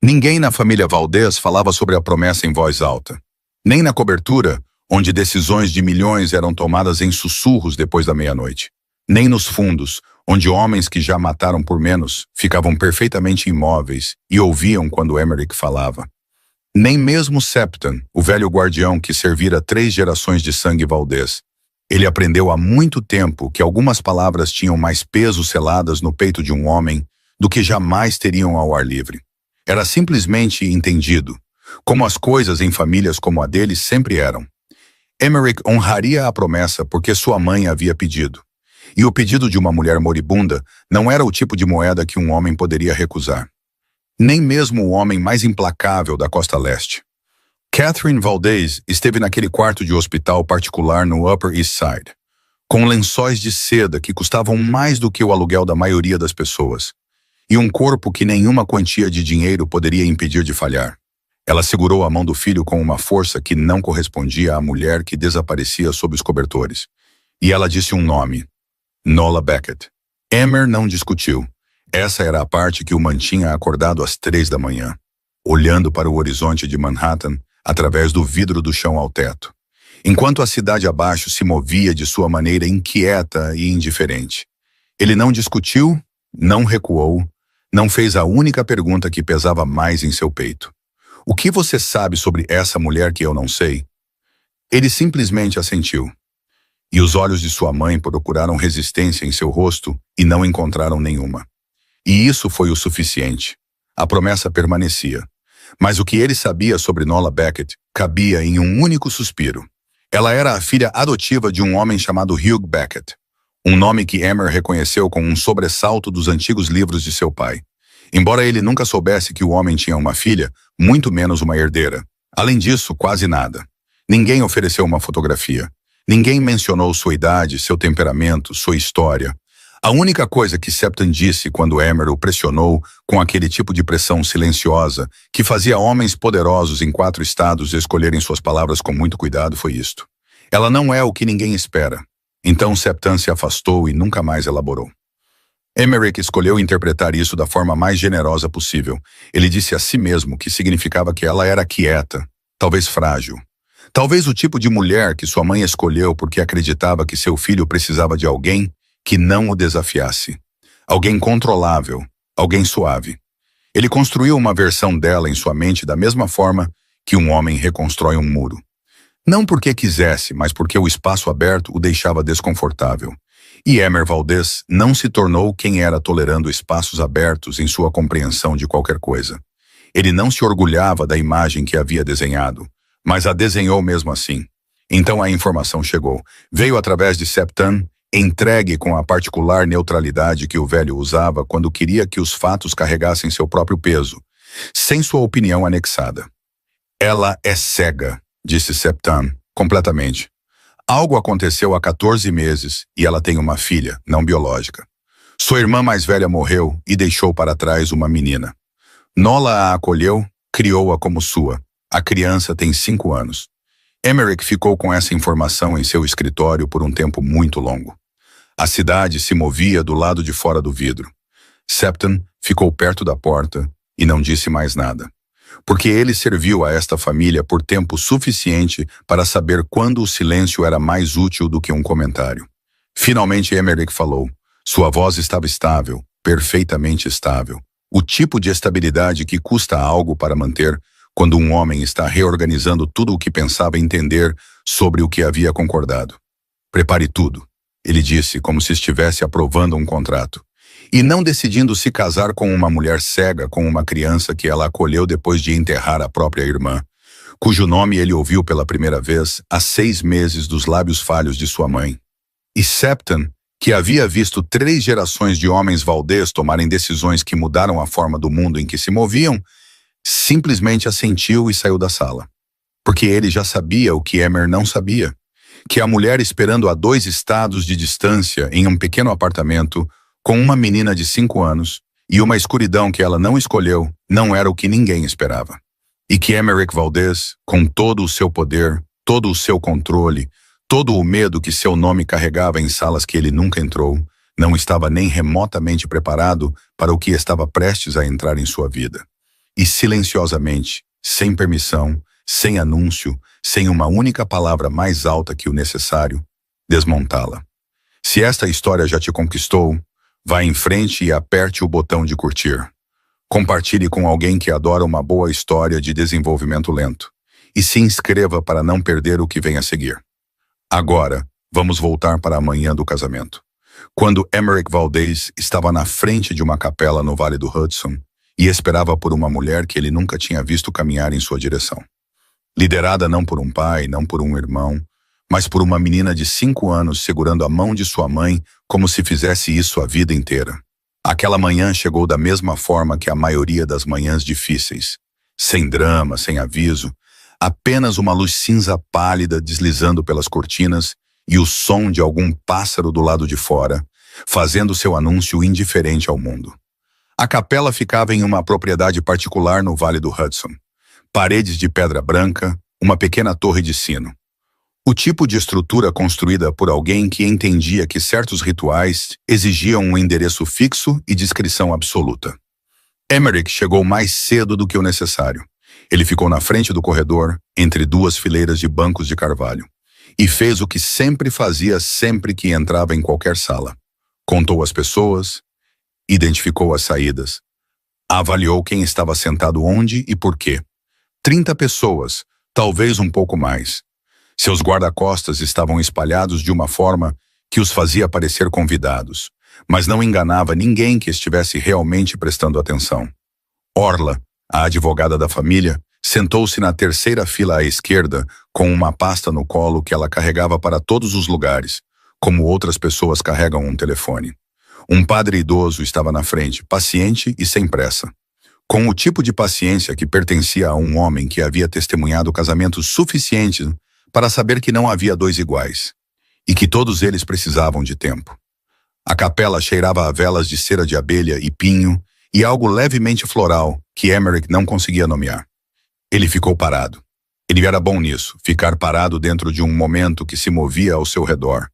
Ninguém na família Valdez falava sobre a promessa em voz alta. Nem na cobertura, onde decisões de milhões eram tomadas em sussurros depois da meia-noite. Nem nos fundos, onde homens que já mataram por menos ficavam perfeitamente imóveis e ouviam quando Emerick falava. Nem mesmo Septon, o velho guardião que servira 3 gerações de sangue Valdez. Ele aprendeu há muito tempo que algumas palavras tinham mais peso seladas no peito de um homem do que jamais teriam ao ar livre. Era simplesmente entendido, como as coisas em famílias como a dele sempre eram. Emerick honraria a promessa porque sua mãe havia pedido. E o pedido de uma mulher moribunda não era o tipo de moeda que um homem poderia recusar. Nem mesmo o homem mais implacável da Costa Leste. Catherine Valdez esteve naquele quarto de hospital particular no Upper East Side, com lençóis de seda que custavam mais do que o aluguel da maioria das pessoas, e um corpo que nenhuma quantia de dinheiro poderia impedir de falhar. Ela segurou a mão do filho com uma força que não correspondia à mulher que desaparecia sob os cobertores. E ela disse um nome: Nola Beckett. Emer não discutiu. Essa era a parte que o mantinha acordado às 3 da manhã, olhando para o horizonte de Manhattan através do vidro do chão ao teto, enquanto a cidade abaixo se movia de sua maneira inquieta e indiferente. Ele não discutiu, não recuou, não fez a única pergunta que pesava mais em seu peito. O que você sabe sobre essa mulher que eu não sei? Ele simplesmente assentiu. E os olhos de sua mãe procuraram resistência em seu rosto e não encontraram nenhuma. E isso foi o suficiente. A promessa permanecia. Mas o que ele sabia sobre Nola Beckett cabia em um único suspiro. Ela era a filha adotiva de um homem chamado Hugh Beckett, um nome que Emer reconheceu com um sobressalto dos antigos livros de seu pai. Embora ele nunca soubesse que o homem tinha uma filha, muito menos uma herdeira. Além disso, quase nada. Ninguém ofereceu uma fotografia. Ninguém mencionou sua idade, seu temperamento, sua história. A única coisa que Septon disse quando Emer o pressionou com aquele tipo de pressão silenciosa que fazia homens poderosos em 4 estados escolherem suas palavras com muito cuidado foi isto: ela não é o que ninguém espera. Então Septon se afastou e nunca mais elaborou. Emerick escolheu interpretar isso da forma mais generosa possível. Ele disse a si mesmo que significava que ela era quieta, talvez frágil. Talvez o tipo de mulher que sua mãe escolheu porque acreditava que seu filho precisava de alguém que não o desafiasse. Alguém controlável, alguém suave. Ele construiu uma versão dela em sua mente da mesma forma que um homem reconstrói um muro. Não porque quisesse, mas porque o espaço aberto o deixava desconfortável. E Emer Valdez não se tornou quem era tolerando espaços abertos em sua compreensão de qualquer coisa. Ele não se orgulhava da imagem que havia desenhado, mas a desenhou mesmo assim. Então a informação chegou. Veio através de Septon, entregue com a particular neutralidade que o velho usava quando queria que os fatos carregassem seu próprio peso, sem sua opinião anexada. Ela é cega, disse Septon, completamente. Algo aconteceu há 14 meses e ela tem uma filha, não biológica. Sua irmã mais velha morreu e deixou para trás uma menina. Nola a acolheu, criou-a como sua. A criança tem 5 anos. Emerick ficou com essa informação em seu escritório por um tempo muito longo. A cidade se movia do lado de fora do vidro. Septon ficou perto da porta e não disse mais nada, porque ele serviu a esta família por tempo suficiente para saber quando o silêncio era mais útil do que um comentário. Finalmente Emerick falou. Sua voz estava estável, perfeitamente estável. O tipo de estabilidade que custa algo para manter quando um homem está reorganizando tudo o que pensava entender sobre o que havia concordado. Prepare tudo, ele disse, como se estivesse aprovando um contrato, e não decidindo se casar com uma mulher cega com uma criança que ela acolheu depois de enterrar a própria irmã, cujo nome ele ouviu pela primeira vez há 6 meses dos lábios falhos de sua mãe. E Septon, que havia visto 3 gerações de homens Valdez tomarem decisões que mudaram a forma do mundo em que se moviam, simplesmente assentiu e saiu da sala. Porque ele já sabia o que Emer não sabia, que a mulher esperando a 2 estados de distância em um pequeno apartamento com uma menina de 5 anos e uma escuridão que ela não escolheu não era o que ninguém esperava. E que Emerick Valdez, com todo o seu poder, todo o seu controle, todo o medo que seu nome carregava em salas que ele nunca entrou, não estava nem remotamente preparado para o que estava prestes a entrar em sua vida. e silenciosamente, sem permissão, sem anúncio, sem uma única palavra mais alta que o necessário, desmontá-la. Se esta história já te conquistou, vá em frente e aperte o botão de curtir. Compartilhe com alguém que adora uma boa história de desenvolvimento lento. E se inscreva para não perder o que vem a seguir. Agora, vamos voltar para a manhã do casamento. Quando Emerick Valdez estava na frente de uma capela no Vale do Hudson e esperava por uma mulher que ele nunca tinha visto caminhar em sua direção. Liderada não por um pai, não por um irmão, mas por uma menina de 5 anos segurando a mão de sua mãe como se fizesse isso a vida inteira. Aquela manhã chegou da mesma forma que a maioria das manhãs difíceis. Sem drama, sem aviso, apenas uma luz cinza pálida deslizando pelas cortinas e o som de algum pássaro do lado de fora, fazendo seu anúncio indiferente ao mundo. A capela ficava em uma propriedade particular no Vale do Hudson. Paredes de pedra branca, uma pequena torre de sino. O tipo de estrutura construída por alguém que entendia que certos rituais exigiam um endereço fixo e discrição absoluta. Emerick chegou mais cedo do que o necessário. Ele ficou na frente do corredor, entre 2 fileiras de bancos de carvalho, e fez o que sempre fazia sempre que entrava em qualquer sala. Contou as pessoas, identificou as saídas, avaliou quem estava sentado onde e por quê. 30 pessoas, talvez um pouco mais. Seus guarda-costas estavam espalhados de uma forma que os fazia parecer convidados, mas não enganava ninguém que estivesse realmente prestando atenção. Orla, a advogada da família, sentou-se na terceira fila à esquerda com uma pasta no colo que ela carregava para todos os lugares, como outras pessoas carregam um telefone. Um padre idoso estava na frente, paciente e sem pressa. Com o tipo de paciência que pertencia a um homem que havia testemunhado casamentos suficientes para saber que não havia 2 iguais, e que todos eles precisavam de tempo. A capela cheirava a velas de cera de abelha e pinho e algo levemente floral que Emerick não conseguia nomear. Ele ficou parado. Ele era bom nisso, ficar parado dentro de um momento que se movia ao seu redor,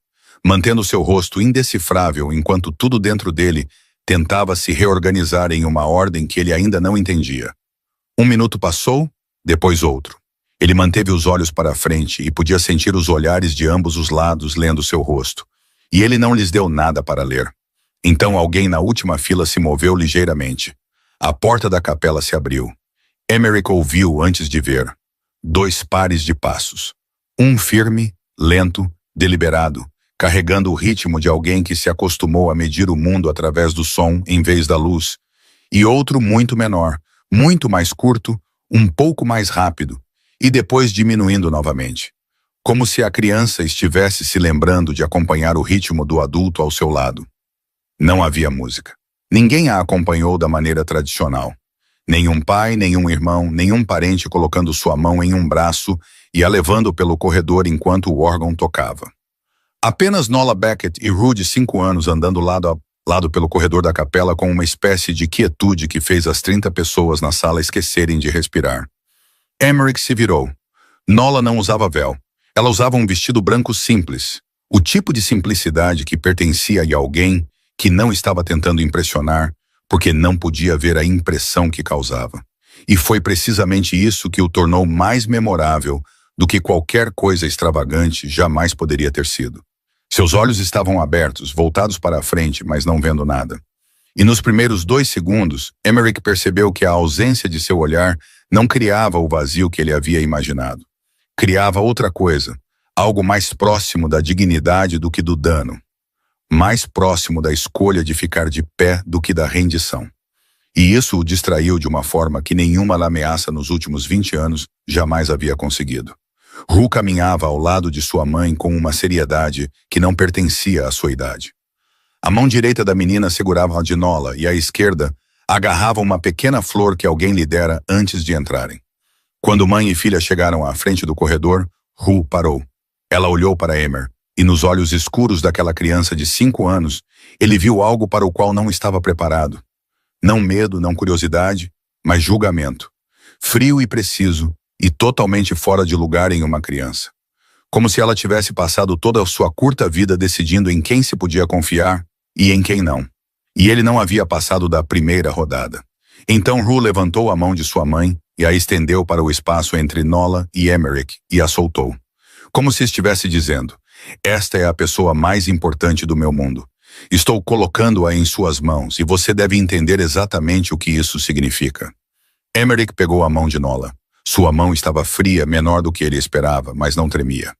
mantendo seu rosto indecifrável enquanto tudo dentro dele tentava se reorganizar em uma ordem que ele ainda não entendia. 1 minuto passou, depois outro. Ele manteve os olhos para a frente e podia sentir os olhares de ambos os lados lendo seu rosto. E ele não lhes deu nada para ler. Então alguém na última fila se moveu ligeiramente. A porta da capela se abriu. Emerick ouviu antes de ver. 2 pares de passos. Um firme, lento, deliberado, carregando o ritmo de alguém que se acostumou a medir o mundo através do som em vez da luz. E outro muito menor, muito mais curto, um pouco mais rápido, e depois diminuindo novamente. Como se a criança estivesse se lembrando de acompanhar o ritmo do adulto ao seu lado. Não havia música. Ninguém a acompanhou da maneira tradicional. Nenhum pai, nenhum irmão, nenhum parente colocando sua mão em um braço e a levando pelo corredor enquanto o órgão tocava. Apenas Nola Beckett e Rue de 5 anos andando lado a lado pelo corredor da capela com uma espécie de quietude que fez as 30 pessoas na sala esquecerem de respirar. Emerick se virou. Nola não usava véu. Ela usava um vestido branco simples, o tipo de simplicidade que pertencia a alguém que não estava tentando impressionar, porque não podia ver a impressão que causava. E foi precisamente isso que o tornou mais memorável do que qualquer coisa extravagante jamais poderia ter sido. Seus olhos estavam abertos, voltados para a frente, mas não vendo nada. E nos primeiros 2 segundos, Emerick percebeu que a ausência de seu olhar não criava o vazio que ele havia imaginado. Criava outra coisa, algo mais próximo da dignidade do que do dano. Mais próximo da escolha de ficar de pé do que da rendição. E isso o distraiu de uma forma que nenhuma ameaça nos últimos 20 anos jamais havia conseguido. Rue caminhava ao lado de sua mãe com uma seriedade que não pertencia à sua idade. A mão direita da menina segurava a de Nola e a esquerda agarrava uma pequena flor que alguém lhe dera antes de entrarem. Quando mãe e filha chegaram à frente do corredor, Rue parou. Ela olhou para Emer, e nos olhos escuros daquela criança de 5 anos, ele viu algo para o qual não estava preparado. Não medo, não curiosidade, mas julgamento. Frio e preciso, e totalmente fora de lugar em uma criança. Como se ela tivesse passado toda a sua curta vida decidindo em quem se podia confiar e em quem não. E ele não havia passado da primeira rodada. Então Rue levantou a mão de sua mãe e a estendeu para o espaço entre Nola e Emeric e a soltou. Como se estivesse dizendo, esta é a pessoa mais importante do meu mundo. Estou colocando-a em suas mãos e você deve entender exatamente o que isso significa. Emeric pegou a mão de Nola. Sua mão estava fria, menor do que ele esperava, mas não tremia.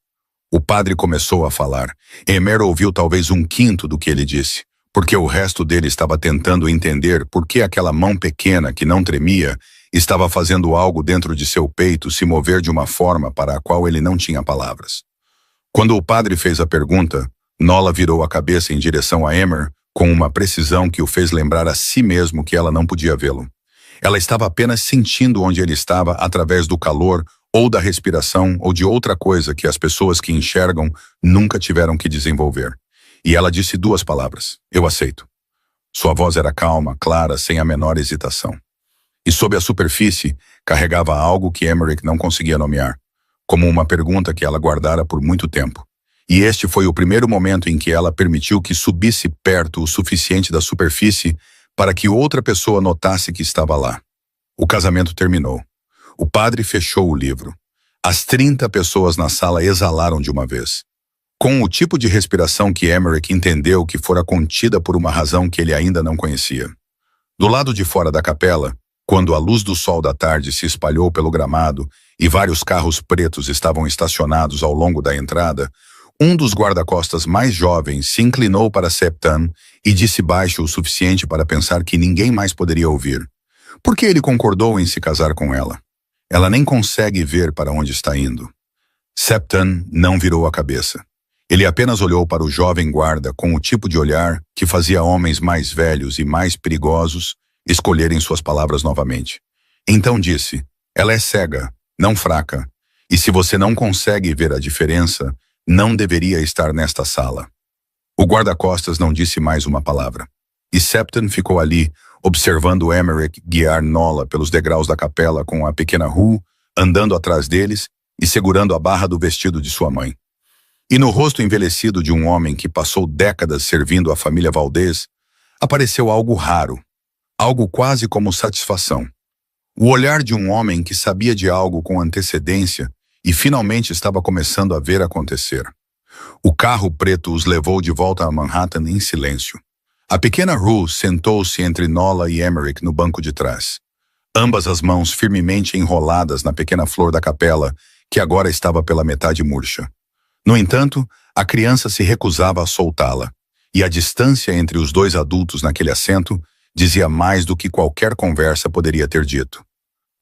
O padre começou a falar. Emer ouviu talvez um quinto do que ele disse, porque o resto dele estava tentando entender por que aquela mão pequena que não tremia estava fazendo algo dentro de seu peito se mover de uma forma para a qual ele não tinha palavras. Quando o padre fez a pergunta, Nola virou a cabeça em direção a Emer com uma precisão que o fez lembrar a si mesmo que ela não podia vê-lo. Ela estava apenas sentindo onde ele estava através do calor ou da respiração ou de outra coisa que as pessoas que enxergam nunca tiveram que desenvolver. E ela disse duas palavras: eu aceito. Sua voz era calma, clara, sem a menor hesitação. E sob a superfície, carregava algo que Emeric não conseguia nomear, como uma pergunta que ela guardara por muito tempo. E este foi o primeiro momento em que ela permitiu que subisse perto o suficiente da superfície para que outra pessoa notasse que estava lá. O casamento terminou. O padre fechou o livro. As 30 pessoas na sala exalaram de uma vez. Com o tipo de respiração que Emeric entendeu que fora contida por uma razão que ele ainda não conhecia. Do lado de fora da capela, quando a luz do sol da tarde se espalhou pelo gramado e vários carros pretos estavam estacionados ao longo da entrada, um dos guarda-costas mais jovens se inclinou para Septan e disse baixo o suficiente para pensar que ninguém mais poderia ouvir. Por que ele concordou em se casar com ela? Ela nem consegue ver para onde está indo. Septan não virou a cabeça. Ele apenas olhou para o jovem guarda com o tipo de olhar que fazia homens mais velhos e mais perigosos escolherem suas palavras novamente. Então disse, ela é cega, não fraca, e se você não consegue ver a diferença, não deveria estar nesta sala. O guarda-costas não disse mais uma palavra. E Septan ficou ali, observando Emeric guiar Nola pelos degraus da capela com a pequena Rue andando atrás deles e segurando a barra do vestido de sua mãe. E no rosto envelhecido de um homem que passou décadas servindo a família Valdez, apareceu algo raro, algo quase como satisfação. O olhar de um homem que sabia de algo com antecedência e finalmente estava começando a ver acontecer. O carro preto os levou de volta a Manhattan em silêncio. A pequena Rue sentou-se entre Nola e Emeric no banco de trás, ambas as mãos firmemente enroladas na pequena flor da capela, que agora estava pela metade murcha. No entanto, a criança se recusava a soltá-la, e a distância entre os dois adultos naquele assento dizia mais do que qualquer conversa poderia ter dito.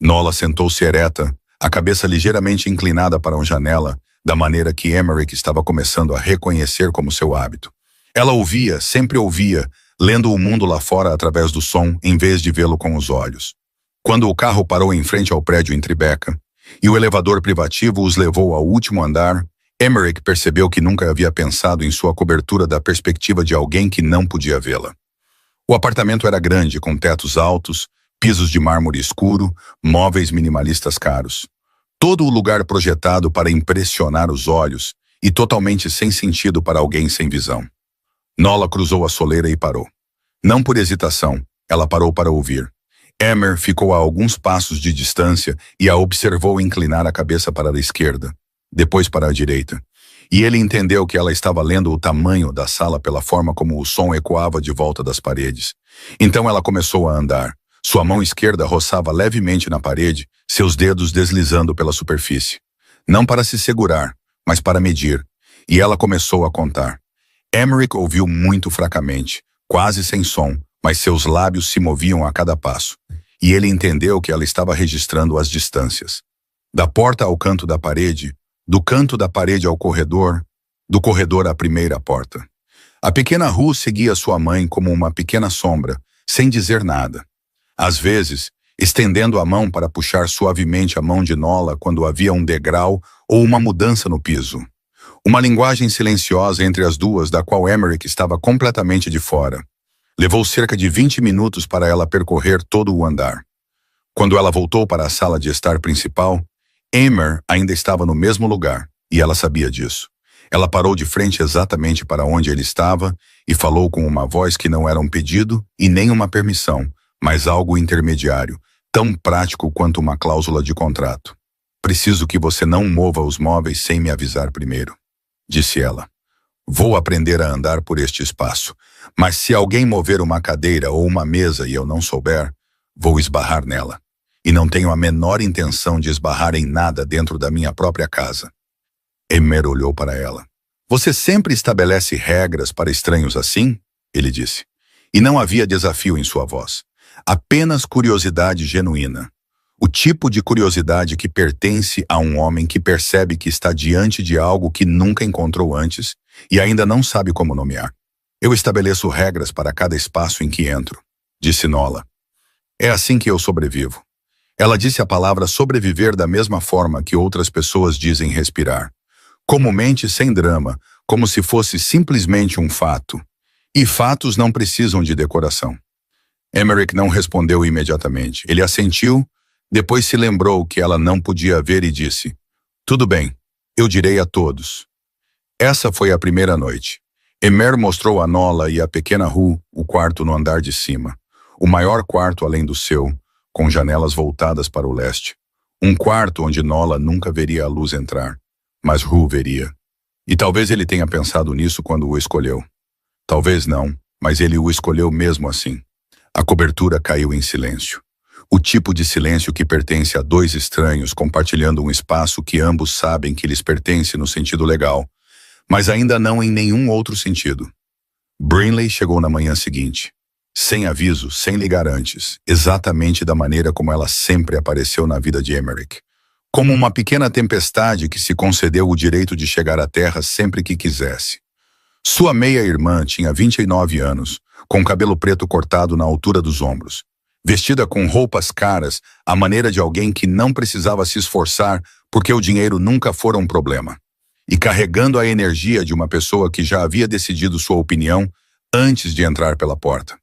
Nola sentou-se ereta, a cabeça ligeiramente inclinada para uma janela, da maneira que Emeric estava começando a reconhecer como seu hábito. Ela ouvia, sempre ouvia, lendo o mundo lá fora através do som, em vez de vê-lo com os olhos. Quando o carro parou em frente ao prédio em Tribeca, e o elevador privativo os levou ao último andar, Emeric percebeu que nunca havia pensado em sua cobertura da perspectiva de alguém que não podia vê-la. O apartamento era grande, com tetos altos, pisos de mármore escuro, móveis minimalistas caros. Todo o lugar projetado para impressionar os olhos e totalmente sem sentido para alguém sem visão. Nola cruzou a soleira e parou. Não por hesitação, ela parou para ouvir. Emer ficou a alguns passos de distância e a observou inclinar a cabeça para a esquerda, depois para a direita. E ele entendeu que ela estava lendo o tamanho da sala pela forma como o som ecoava de volta das paredes. Então ela começou a andar. Sua mão esquerda roçava levemente na parede, seus dedos deslizando pela superfície. Não para se segurar, mas para medir. E ela começou a contar. Emeric ouviu muito fracamente, quase sem som, mas seus lábios se moviam a cada passo. E ele entendeu que ela estava registrando as distâncias. Da porta ao canto da parede, do canto da parede ao corredor, do corredor à primeira porta. A pequena Rue seguia sua mãe como uma pequena sombra, sem dizer nada. Às vezes, estendendo a mão para puxar suavemente a mão de Nola quando havia um degrau ou uma mudança no piso. Uma linguagem silenciosa entre as duas da qual Emeric estava completamente de fora. Levou cerca de 20 minutos para ela percorrer todo o andar. Quando ela voltou para a sala de estar principal, Emer ainda estava no mesmo lugar, e ela sabia disso. Ela parou de frente exatamente para onde ele estava e falou com uma voz que não era um pedido e nem uma permissão, mas algo intermediário, tão prático quanto uma cláusula de contrato. Preciso que você não mova os móveis sem me avisar primeiro, disse ela. Vou aprender a andar por este espaço, mas se alguém mover uma cadeira ou uma mesa e eu não souber, vou esbarrar nela. E não tenho a menor intenção de esbarrar em nada dentro da minha própria casa. Emer olhou para ela. Você sempre estabelece regras para estranhos assim? Ele disse. E não havia desafio em sua voz. Apenas curiosidade genuína. O tipo de curiosidade que pertence a um homem que percebe que está diante de algo que nunca encontrou antes e ainda não sabe como nomear. Eu estabeleço regras para cada espaço em que entro, disse Nola. É assim que eu sobrevivo. Ela disse a palavra sobreviver da mesma forma que outras pessoas dizem respirar. Comumente sem drama, como se fosse simplesmente um fato. E fatos não precisam de decoração. Emerick não respondeu imediatamente. Ele assentiu, depois se lembrou que ela não podia ver e disse, tudo bem, eu direi a todos. Essa foi a primeira noite. Emer mostrou a Nola e a pequena Ru o quarto no andar de cima. O maior quarto além do seu, com janelas voltadas para o leste. Um quarto onde Nola nunca veria a luz entrar, mas Ru veria. E talvez ele tenha pensado nisso quando o escolheu. Talvez não, mas ele o escolheu mesmo assim. A cobertura caiu em silêncio. O tipo de silêncio que pertence a dois estranhos compartilhando um espaço que ambos sabem que lhes pertence no sentido legal, mas ainda não em nenhum outro sentido. Brinley chegou na manhã seguinte. Sem aviso, sem ligar antes, exatamente da maneira como ela sempre apareceu na vida de Emerick. Como uma pequena tempestade que se concedeu o direito de chegar à terra sempre que quisesse. Sua meia-irmã tinha 29 anos, com cabelo preto cortado na altura dos ombros, vestida com roupas caras, à maneira de alguém que não precisava se esforçar porque o dinheiro nunca fora um problema, e carregando a energia de uma pessoa que já havia decidido sua opinião antes de entrar pela porta.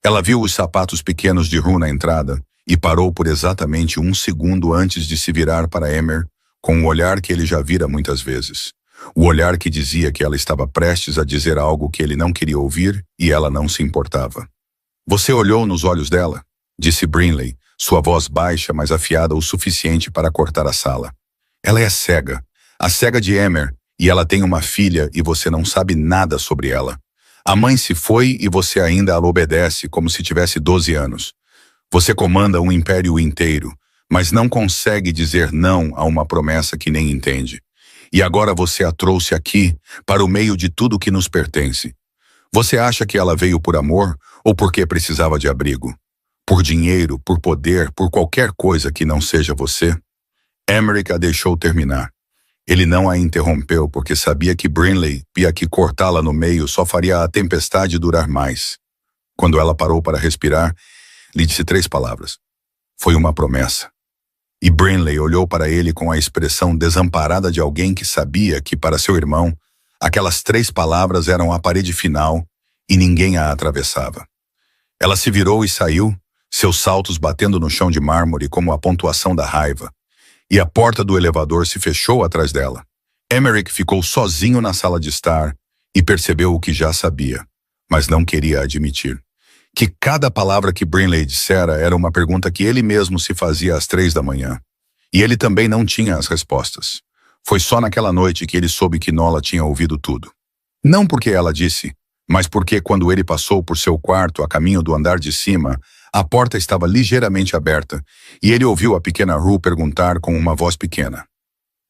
Ela viu os sapatos pequenos de Ru na entrada e parou por exatamente 1 segundo antes de se virar para Emer, com o olhar que ele já vira muitas vezes. O olhar que dizia que ela estava prestes a dizer algo que ele não queria ouvir e ela não se importava. Você olhou nos olhos dela? Disse Brinley, sua voz baixa, mas afiada o suficiente para cortar a sala. Ela é cega, a cega de Emer, e ela tem uma filha e você não sabe nada sobre ela. A mãe se foi e você ainda a obedece como se tivesse 12 anos. Você comanda um império inteiro, mas não consegue dizer não a uma promessa que nem entende. E agora você a trouxe aqui, para o meio de tudo que nos pertence. Você acha que ela veio por amor ou porque precisava de abrigo? Por dinheiro, por poder, por qualquer coisa que não seja você? Emerick a deixou terminar. Ele não a interrompeu porque sabia que Brinley via que cortá-la no meio só faria a tempestade durar mais. Quando ela parou para respirar, lhe disse 3 palavras. Foi uma promessa. E Brinley olhou para ele com a expressão desamparada de alguém que sabia que, para seu irmão, aquelas 3 palavras eram a parede final e ninguém a atravessava. Ela se virou e saiu, seus saltos batendo no chão de mármore como a pontuação da raiva, e a porta do elevador se fechou atrás dela. Emerick ficou sozinho na sala de estar e percebeu o que já sabia, mas não queria admitir. Que cada palavra que Brinley dissera era uma pergunta que ele mesmo se fazia às 3 da manhã. E ele também não tinha as respostas. Foi só naquela noite que ele soube que Nola tinha ouvido tudo. Não porque ela disse, mas porque quando ele passou por seu quarto a caminho do andar de cima, a porta estava ligeiramente aberta e ele ouviu a pequena Ru perguntar com uma voz pequena.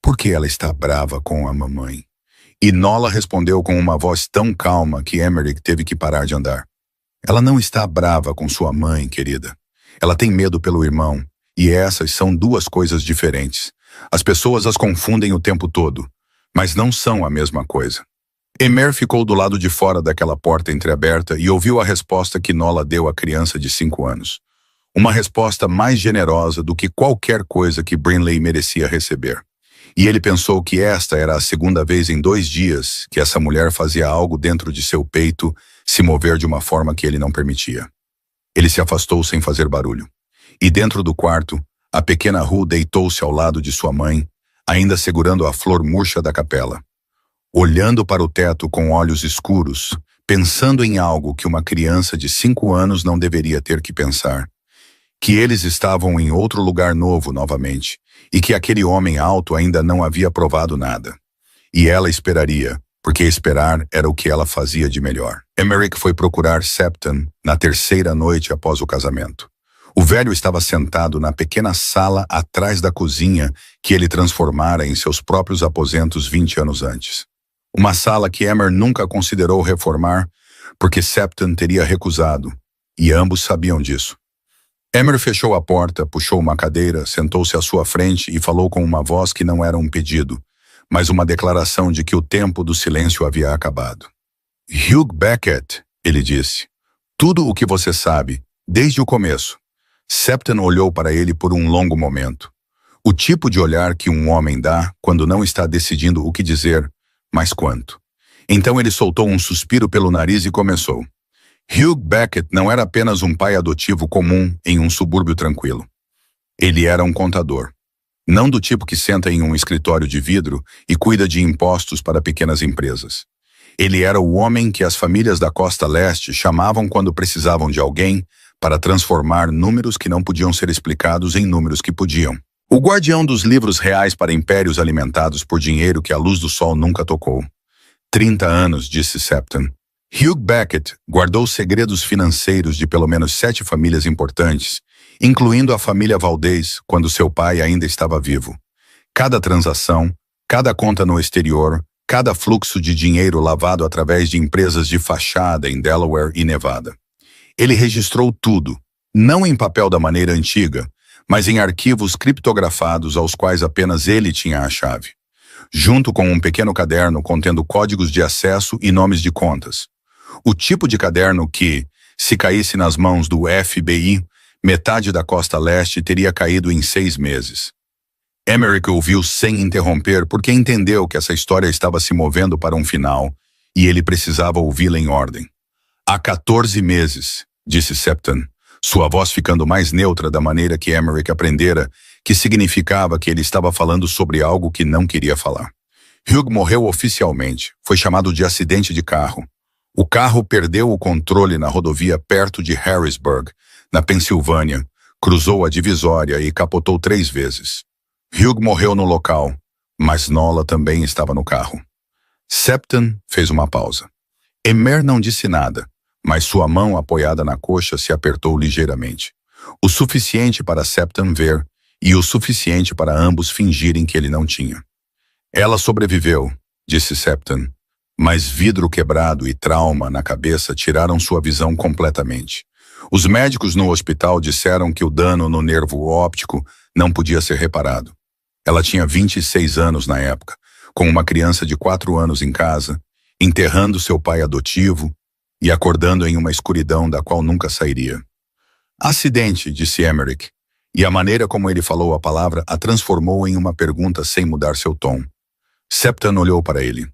Por que ela está brava com a mamãe? E Nola respondeu com uma voz tão calma que Emerick teve que parar de andar. Ela não está brava com sua mãe, querida. Ela tem medo pelo irmão, e essas são 2 coisas diferentes. As pessoas as confundem o tempo todo, mas não são a mesma coisa. Emer ficou do lado de fora daquela porta entreaberta e ouviu a resposta que Nola deu à criança de 5 anos. Uma resposta mais generosa do que qualquer coisa que Brinley merecia receber. E ele pensou que esta era a 2ª vez em 2 dias que essa mulher fazia algo dentro de seu peito se mover de uma forma que ele não permitia. Ele se afastou sem fazer barulho. E dentro do quarto, a pequena Ru deitou-se ao lado de sua mãe, ainda segurando a flor murcha da capela. Olhando para o teto com olhos escuros, pensando em algo que uma criança de 5 anos não deveria ter que pensar. Que eles estavam em outro lugar novo novamente, e que aquele homem alto ainda não havia provado nada. E ela esperaria, porque esperar era o que ela fazia de melhor. Emerick foi procurar Septon na terceira noite após o casamento. O velho estava sentado na pequena sala atrás da cozinha que ele transformara em seus próprios aposentos 20 anos antes. Uma sala que Emer nunca considerou reformar, porque Septon teria recusado, e ambos sabiam disso. Emer fechou a porta, puxou uma cadeira, sentou-se à sua frente e falou com uma voz que não era um pedido, mas uma declaração de que o tempo do silêncio havia acabado. Hugh Beckett, ele disse, tudo o que você sabe, desde o começo. Septon olhou para ele por um longo momento. O tipo de olhar que um homem dá quando não está decidindo o que dizer, mas quanto. Então ele soltou um suspiro pelo nariz e começou. Hugh Beckett não era apenas um pai adotivo comum em um subúrbio tranquilo. Ele era um contador. Não do tipo que senta em um escritório de vidro e cuida de impostos para pequenas empresas. Ele era o homem que as famílias da Costa Leste chamavam quando precisavam de alguém para transformar números que não podiam ser explicados em números que podiam. O guardião dos livros reais para impérios alimentados por dinheiro que a luz do sol nunca tocou. 30 anos, disse Septon. Hugh Beckett guardou segredos financeiros de pelo menos 7 famílias importantes, incluindo a família Valdez quando seu pai ainda estava vivo. Cada transação, cada conta no exterior, cada fluxo de dinheiro lavado através de empresas de fachada em Delaware e Nevada. Ele registrou tudo, não em papel da maneira antiga, mas em arquivos criptografados aos quais apenas ele tinha a chave, junto com um pequeno caderno contendo códigos de acesso e nomes de contas. O tipo de caderno que, se caísse nas mãos do FBI, metade da Costa Leste teria caído em 6 meses. Emerick ouviu sem interromper porque entendeu que essa história estava se movendo para um final e ele precisava ouvi-la em ordem. Há 14 meses, disse Septon, sua voz ficando mais neutra da maneira que Emerick aprendera, que significava que ele estava falando sobre algo que não queria falar. Hugh morreu oficialmente, foi chamado de acidente de carro. O carro perdeu o controle na rodovia perto de Harrisburg, na Pensilvânia, cruzou a divisória e capotou 3 vezes. Hugh morreu no local, mas Nola também estava no carro. Septon fez uma pausa. Emer não disse nada, mas sua mão apoiada na coxa se apertou ligeiramente. O suficiente para Septon ver e o suficiente para ambos fingirem que ele não tinha. Ela sobreviveu, disse Septon, mas vidro quebrado e trauma na cabeça tiraram sua visão completamente. Os médicos no hospital disseram que o dano no nervo óptico não podia ser reparado. Ela tinha 26 anos na época, com uma criança de 4 anos em casa, enterrando seu pai adotivo e acordando em uma escuridão da qual nunca sairia. Acidente, disse Emerick, e a maneira como ele falou a palavra a transformou em uma pergunta sem mudar seu tom. Septon olhou para ele.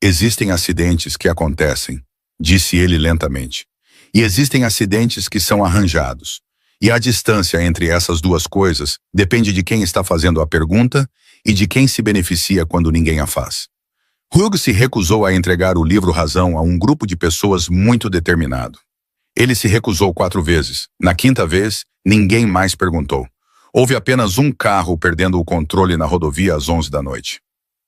Existem acidentes que acontecem, disse ele lentamente, e existem acidentes que são arranjados. E a distância entre essas duas coisas depende de quem está fazendo a pergunta e de quem se beneficia quando ninguém a faz. Hugh se recusou a entregar o livro Razão a um grupo de pessoas muito determinado. Ele se recusou 4 vezes. Na 5ª vez, ninguém mais perguntou. Houve apenas um carro perdendo o controle na rodovia às 11 da noite.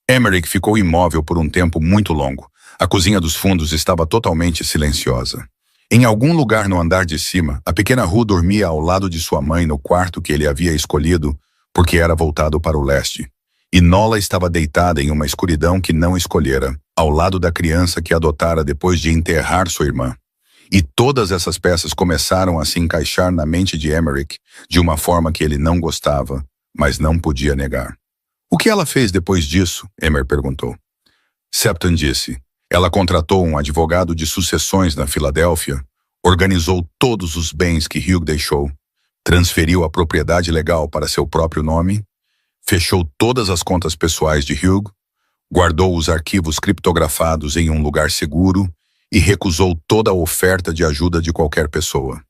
Emerick ficou imóvel por um tempo muito longo. A cozinha dos fundos estava totalmente silenciosa. Em algum lugar no andar de cima, a pequena Ruth dormia ao lado de sua mãe no quarto que ele havia escolhido, porque era voltado para o leste. E Nola estava deitada em uma escuridão que não escolhera, ao lado da criança que adotara depois de enterrar sua irmã. E todas essas peças começaram a se encaixar na mente de Emerick, de uma forma que ele não gostava, mas não podia negar. O que ela fez depois disso? Emer perguntou. Septon disse. Ela contratou um advogado de sucessões na Filadélfia, organizou todos os bens que Hugh deixou, transferiu a propriedade legal para seu próprio nome, fechou todas as contas pessoais de Hugh, guardou os arquivos criptografados em um lugar seguro e recusou toda a oferta de ajuda de qualquer pessoa.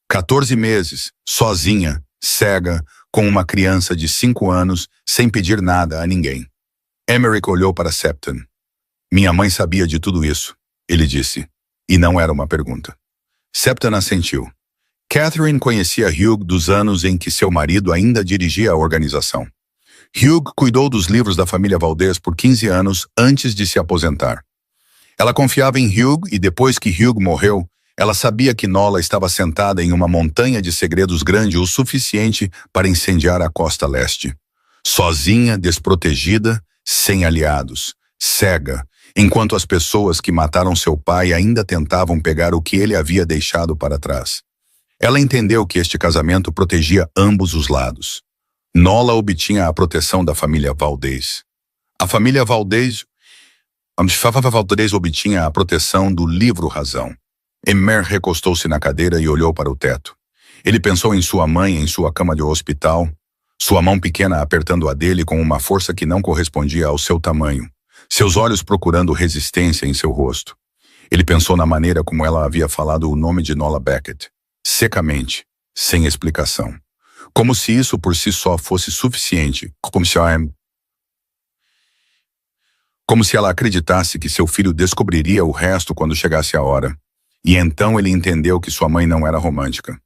14 meses, sozinha, cega, com uma criança de 5 anos, sem pedir nada a ninguém. Emerick olhou para Septon. Minha mãe sabia de tudo isso, ele disse. E não era uma pergunta. Septon assentiu. Catherine conhecia Hugh dos anos em que seu marido ainda dirigia a organização. Hugh cuidou dos livros da família Valdez por 15 anos antes de se aposentar. Ela confiava em Hugh e depois que Hugh morreu, ela sabia que Nola estava sentada em uma montanha de segredos grande o suficiente para incendiar a costa leste. Sozinha, desprotegida, sem aliados, cega, enquanto as pessoas que mataram seu pai ainda tentavam pegar o que ele havia deixado para trás. Ela entendeu que este casamento protegia ambos os lados. Nola obtinha a proteção da família Valdez. A família Valdez obtinha a proteção do livro Razão. Emer recostou-se na cadeira e olhou para o teto. Ele pensou em sua mãe em sua cama de hospital, sua mão pequena apertando a dele com uma força que não correspondia ao seu tamanho, seus olhos procurando resistência em seu rosto. Ele pensou na maneira como ela havia falado o nome de Nola Beckett, secamente, sem explicação. Como se isso por si só fosse suficiente, como se ela acreditasse que seu filho descobriria o resto quando chegasse a hora. E então ele entendeu que sua mãe não era romântica.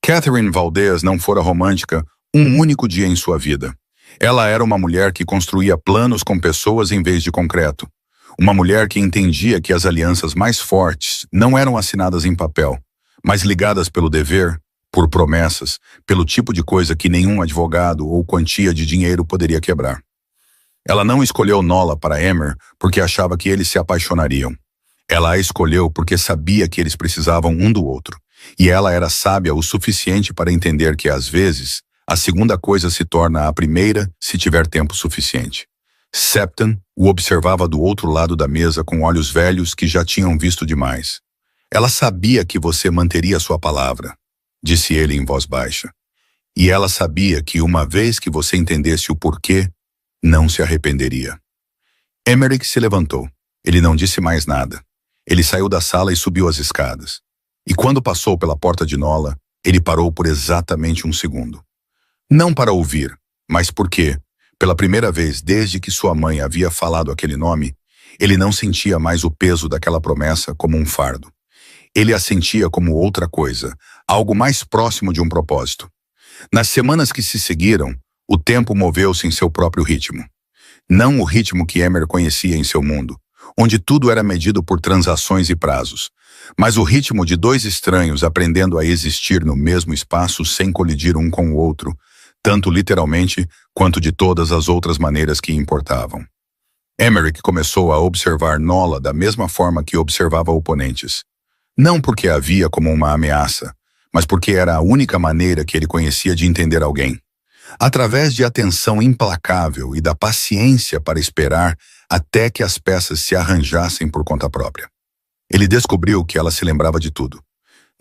Catherine Valdez não fora romântica um único dia em sua vida. Ela era uma mulher que construía planos com pessoas em vez de concreto. Uma mulher que entendia que as alianças mais fortes não eram assinadas em papel, mas ligadas pelo dever, por promessas, pelo tipo de coisa que nenhum advogado ou quantia de dinheiro poderia quebrar. Ela não escolheu Nola para Emer porque achava que eles se apaixonariam. Ela a escolheu porque sabia que eles precisavam um do outro. E ela era sábia o suficiente para entender que, às vezes, a segunda coisa se torna a primeira se tiver tempo suficiente. Septon o observava do outro lado da mesa com olhos velhos que já tinham visto demais. Ela sabia que você manteria sua palavra, disse ele em voz baixa. E ela sabia que uma vez que você entendesse o porquê, não se arrependeria. Emerick se levantou. Ele não disse mais nada. Ele saiu da sala e subiu as escadas. E quando passou pela porta de Nola, ele parou por exatamente um segundo. Não para ouvir, mas porque, pela primeira vez desde que sua mãe havia falado aquele nome, ele não sentia mais o peso daquela promessa como um fardo. Ele a sentia como outra coisa, algo mais próximo de um propósito. Nas semanas que se seguiram, o tempo moveu-se em seu próprio ritmo. Não o ritmo que Emer conhecia em seu mundo, onde tudo era medido por transações e prazos, mas o ritmo de dois estranhos aprendendo a existir no mesmo espaço sem colidir um com o outro, tanto literalmente quanto de todas as outras maneiras que importavam. Emerick começou a observar Nola da mesma forma que observava oponentes. Não porque a via como uma ameaça, mas porque era a única maneira que ele conhecia de entender alguém. Através de atenção implacável e da paciência para esperar até que as peças se arranjassem por conta própria. Ele descobriu que ela se lembrava de tudo.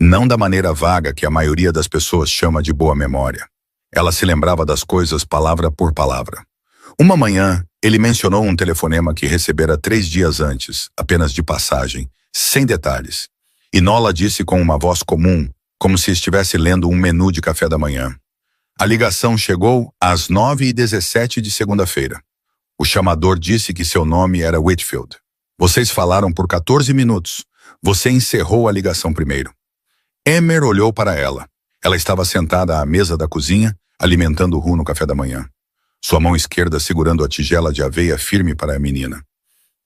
Não da maneira vaga que a maioria das pessoas chama de boa memória. Ela se lembrava das coisas palavra por palavra. Uma manhã, ele mencionou um telefonema que recebera 3 dias antes, apenas de passagem, sem detalhes. E Nola disse com uma voz comum, como se estivesse lendo um menu de café da manhã. A ligação chegou às 9h17 de segunda-feira. O chamador disse que seu nome era Whitfield. Vocês falaram por 14 minutos. Você encerrou a ligação primeiro. Emer olhou para ela. Ela estava sentada à mesa da cozinha, alimentando Ru no café da manhã. Sua mão esquerda segurando a tigela de aveia firme para a menina.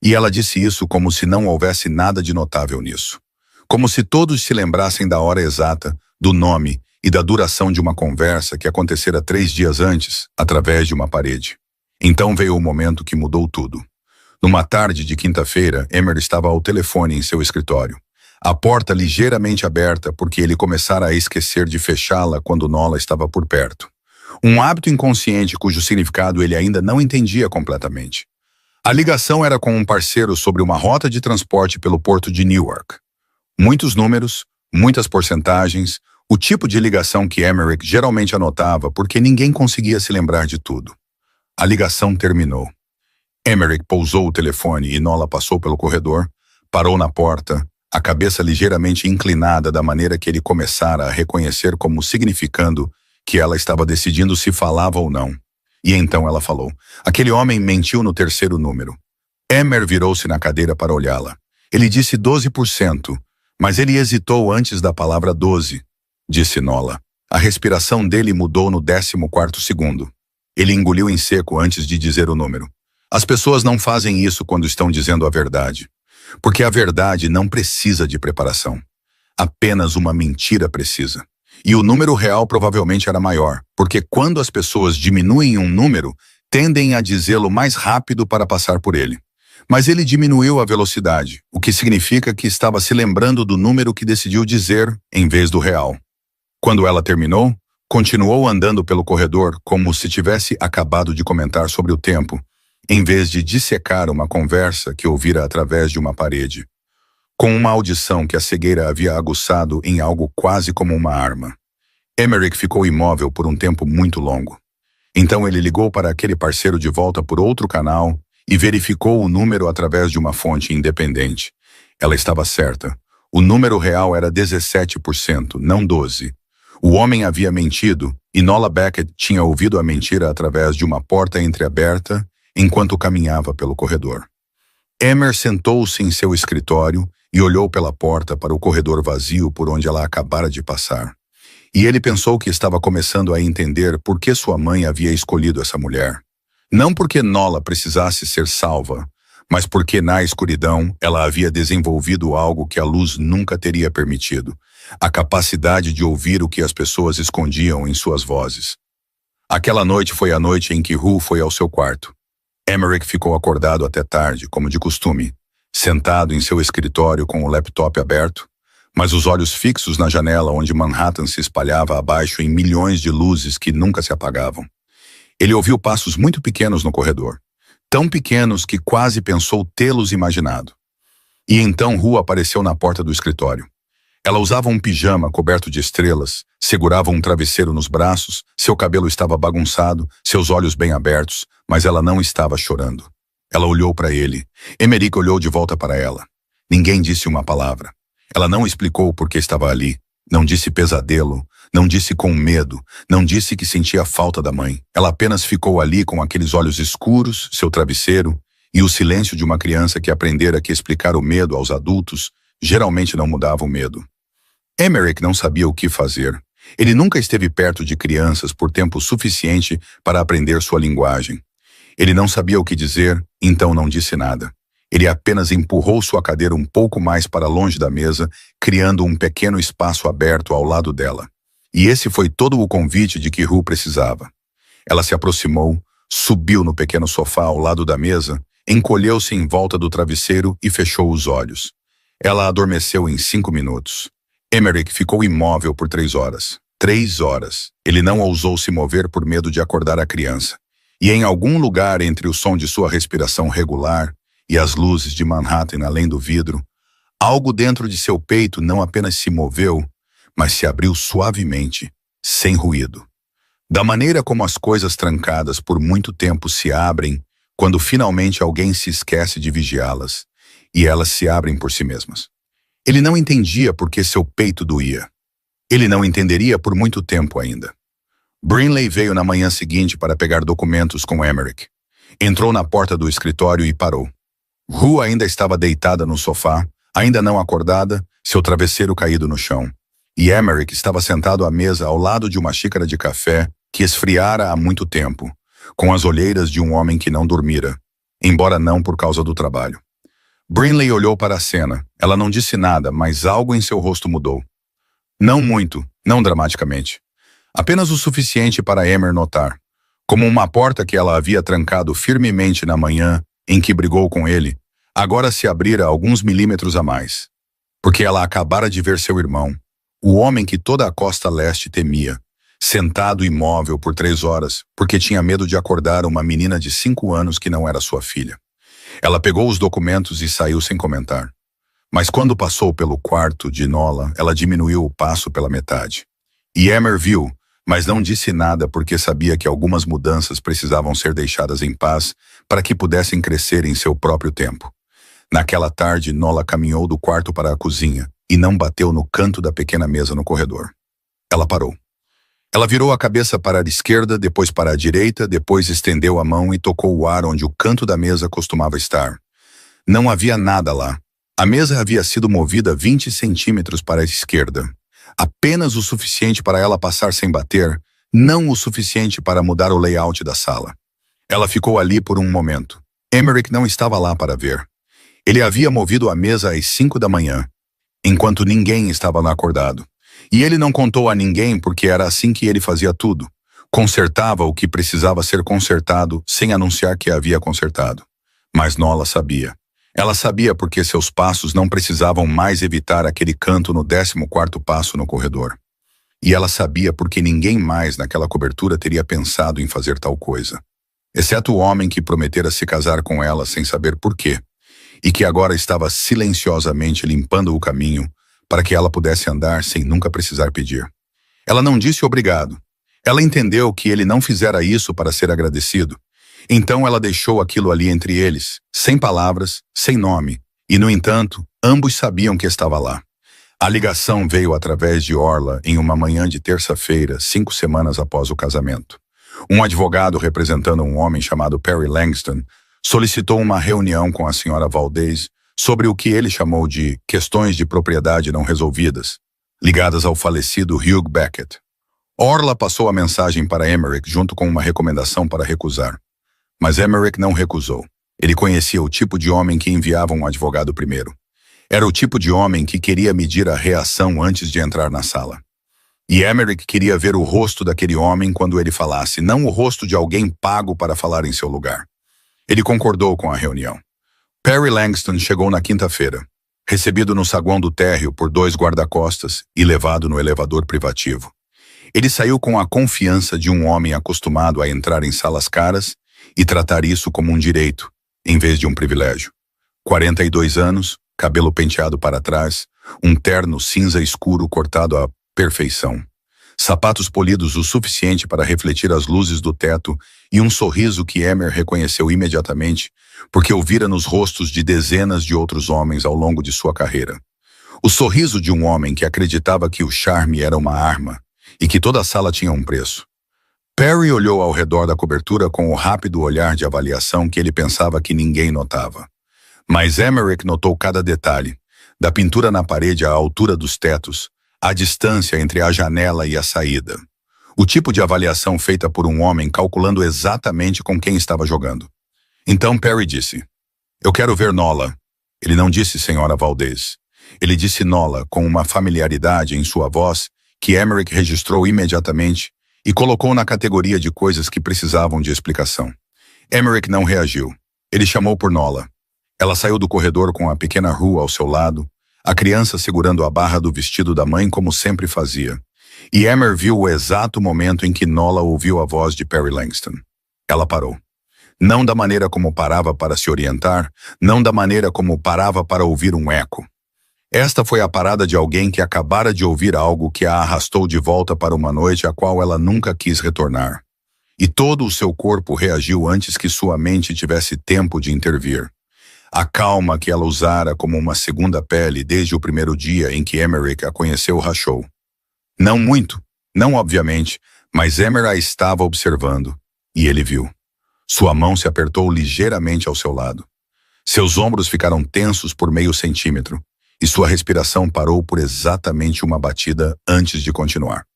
E ela disse isso como se não houvesse nada de notável nisso. Como se todos se lembrassem da hora exata, do nome e da duração de uma conversa que acontecera 3 dias antes, através de uma parede. Então veio o momento que mudou tudo. Numa tarde de quinta-feira, Emer estava ao telefone em seu escritório. A porta ligeiramente aberta porque ele começara a esquecer de fechá-la quando Nola estava por perto. Um hábito inconsciente cujo significado ele ainda não entendia completamente. A ligação era com um parceiro sobre uma rota de transporte pelo porto de Newark. Muitos números, muitas porcentagens, o tipo de ligação que Emerick geralmente anotava porque ninguém conseguia se lembrar de tudo. A ligação terminou. Emerick pousou o telefone e Nola passou pelo corredor, parou na porta, a cabeça ligeiramente inclinada da maneira que ele começara a reconhecer como significando que ela estava decidindo se falava ou não. E então ela falou. Aquele homem mentiu no 3º número. Emer virou-se na cadeira para olhá-la. Ele disse 12%, Mas ele hesitou antes da palavra 12, disse Nola. A respiração dele mudou no 14º segundo. Ele engoliu em seco antes de dizer o número. As pessoas não fazem isso quando estão dizendo a verdade. Porque a verdade não precisa de preparação. Apenas uma mentira precisa. E o número real provavelmente era maior, porque quando as pessoas diminuem um número, tendem a dizê-lo mais rápido para passar por ele. Mas ele diminuiu a velocidade, o que significa que estava se lembrando do número que decidiu dizer em vez do real. Quando ela terminou, continuou andando pelo corredor como se tivesse acabado de comentar sobre o tempo, em vez de dissecar uma conversa que ouvira através de uma parede, com uma audição que a cegueira havia aguçado em algo quase como uma arma. Emerick ficou imóvel por um tempo muito longo. Então ele ligou para aquele parceiro de volta por outro canal e verificou o número através de uma fonte independente. Ela estava certa. O número real era 17%, não 12%. O homem havia mentido e Nola Beckett tinha ouvido a mentira através de uma porta entreaberta enquanto caminhava pelo corredor. Emer sentou-se em seu escritório e olhou pela porta para o corredor vazio por onde ela acabara de passar. E ele pensou que estava começando a entender por que sua mãe havia escolhido essa mulher. Não porque Nola precisasse ser salva, mas porque na escuridão ela havia desenvolvido algo que a luz nunca teria permitido, a capacidade de ouvir o que as pessoas escondiam em suas vozes. Aquela noite foi a noite em que Ru foi ao seu quarto. Emerick ficou acordado até tarde, como de costume, sentado em seu escritório com o laptop aberto, mas os olhos fixos na janela onde Manhattan se espalhava abaixo em milhões de luzes que nunca se apagavam. Ele ouviu passos muito pequenos no corredor, tão pequenos que quase pensou tê-los imaginado. E então Ru apareceu na porta do escritório. Ela usava um pijama coberto de estrelas, segurava um travesseiro nos braços, seu cabelo estava bagunçado, seus olhos bem abertos, mas ela não estava chorando. Ela olhou para ele. Emerick olhou de volta para ela. Ninguém disse uma palavra. Ela não explicou por que estava ali. Não disse pesadelo, não disse com medo, não disse que sentia falta da mãe. Ela apenas ficou ali com aqueles olhos escuros, seu travesseiro, e o silêncio de uma criança que aprendera que explicar o medo aos adultos geralmente não mudava o medo. Emerick não sabia o que fazer. Ele nunca esteve perto de crianças por tempo suficiente para aprender sua linguagem. Ele não sabia o que dizer, então não disse nada. Ele apenas empurrou sua cadeira um pouco mais para longe da mesa, criando um pequeno espaço aberto ao lado dela. E esse foi todo o convite de que Ru precisava. Ela se aproximou, subiu no pequeno sofá ao lado da mesa, encolheu-se em volta do travesseiro e fechou os olhos. Ela adormeceu em 5 minutos. Emerick ficou imóvel por 3 horas. 3 horas. Ele não ousou se mover por medo de acordar a criança. E em algum lugar entre o som de sua respiração regular e as luzes de Manhattan além do vidro, algo dentro de seu peito não apenas se moveu, mas se abriu suavemente, sem ruído. Da maneira como as coisas trancadas por muito tempo se abrem quando finalmente alguém se esquece de vigiá-las, e elas se abrem por si mesmas. Ele não entendia por que seu peito doía. Ele não entenderia por muito tempo ainda. Brinley veio na manhã seguinte para pegar documentos com Emerick. Entrou na porta do escritório e parou. Ru ainda estava deitada no sofá, ainda não acordada, seu travesseiro caído no chão. E Emerick estava sentado à mesa ao lado de uma xícara de café que esfriara há muito tempo, com as olheiras de um homem que não dormira, embora não por causa do trabalho. Brinley olhou para a cena. Ela não disse nada, mas algo em seu rosto mudou. Não muito, não dramaticamente. Apenas o suficiente para Emer notar. Como uma porta que ela havia trancado firmemente na manhã em que brigou com ele, agora se abrira alguns milímetros a mais. Porque ela acabara de ver seu irmão, o homem que toda a costa leste temia, sentado imóvel por 3 horas, porque tinha medo de acordar uma menina de 5 anos que não era sua filha. Ela pegou os documentos e saiu sem comentar. Mas quando passou pelo quarto de Nola, ela diminuiu o passo pela metade. E Emer viu, mas não disse nada porque sabia que algumas mudanças precisavam ser deixadas em paz para que pudessem crescer em seu próprio tempo. Naquela tarde, Nola caminhou do quarto para a cozinha e não bateu no canto da pequena mesa no corredor. Ela parou. Ela virou a cabeça para a esquerda, depois para a direita, depois estendeu a mão e tocou o ar onde o canto da mesa costumava estar. Não havia nada lá. A mesa havia sido movida 20 centímetros para a esquerda. Apenas o suficiente para ela passar sem bater, não o suficiente para mudar o layout da sala. Ela ficou ali por um momento. Emerick não estava lá para ver. Ele havia movido a mesa às 5 da manhã, enquanto ninguém estava lá acordado. E ele não contou a ninguém porque era assim que ele fazia tudo. Consertava o que precisava ser consertado sem anunciar que havia consertado. Mas Nola sabia. Ela sabia porque seus passos não precisavam mais evitar aquele canto no 14º passo no corredor. E ela sabia porque ninguém mais naquela cobertura teria pensado em fazer tal coisa. Exceto o homem que prometera se casar com ela sem saber por quê, e que agora estava silenciosamente limpando o caminho para que ela pudesse andar sem nunca precisar pedir. Ela não disse obrigado. Ela entendeu que ele não fizera isso para ser agradecido. Então ela deixou aquilo ali entre eles, sem palavras, sem nome, e no entanto, ambos sabiam que estava lá. A ligação veio através de Orla em uma manhã de terça-feira, 5 semanas após o casamento. Um advogado representando um homem chamado Perry Langston solicitou uma reunião com a senhora Valdez sobre o que ele chamou de questões de propriedade não resolvidas, ligadas ao falecido Hugh Beckett. Orla passou a mensagem para Emerick junto com uma recomendação para recusar. Mas Emerick não recusou. Ele conhecia o tipo de homem que enviava um advogado primeiro. Era o tipo de homem que queria medir a reação antes de entrar na sala. E Emerick queria ver o rosto daquele homem quando ele falasse, não o rosto de alguém pago para falar em seu lugar. Ele concordou com a reunião. Perry Langston chegou na quinta-feira, recebido no saguão do térreo por 2 guarda-costas e levado no elevador privativo. Ele saiu com a confiança de um homem acostumado a entrar em salas caras e tratar isso como um direito, em vez de um privilégio. 42 anos, cabelo penteado para trás, um terno cinza escuro cortado à perfeição. Sapatos polidos o suficiente para refletir as luzes do teto e um sorriso que Emer reconheceu imediatamente porque o vira nos rostos de dezenas de outros homens ao longo de sua carreira. O sorriso de um homem que acreditava que o charme era uma arma e que toda a sala tinha um preço. Perry olhou ao redor da cobertura com o rápido olhar de avaliação que ele pensava que ninguém notava. Mas Emerick notou cada detalhe, da pintura na parede à altura dos tetos, a distância entre a janela e a saída. O tipo de avaliação feita por um homem calculando exatamente com quem estava jogando. Então Perry disse, "Eu quero ver Nola." Ele não disse senhora Valdez. Ele disse Nola com uma familiaridade em sua voz que Emerick registrou imediatamente e colocou na categoria de coisas que precisavam de explicação. Emerick não reagiu. Ele chamou por Nola. Ela saiu do corredor com a pequena Rue ao seu lado, a criança segurando a barra do vestido da mãe como sempre fazia. E Emer viu o exato momento em que Nola ouviu a voz de Perry Langston. Ela parou. Não da maneira como parava para se orientar, não da maneira como parava para ouvir um eco. Esta foi a parada de alguém que acabara de ouvir algo que a arrastou de volta para uma noite a qual ela nunca quis retornar. E todo o seu corpo reagiu antes que sua mente tivesse tempo de intervir. A calma que ela usara como uma segunda pele desde o primeiro dia em que Emerick a conheceu rachou. Não muito, não obviamente, mas Emer a estava observando, e ele viu. Sua mão se apertou ligeiramente ao seu lado. Seus ombros ficaram tensos por meio centímetro, e sua respiração parou por exatamente uma batida antes de continuar.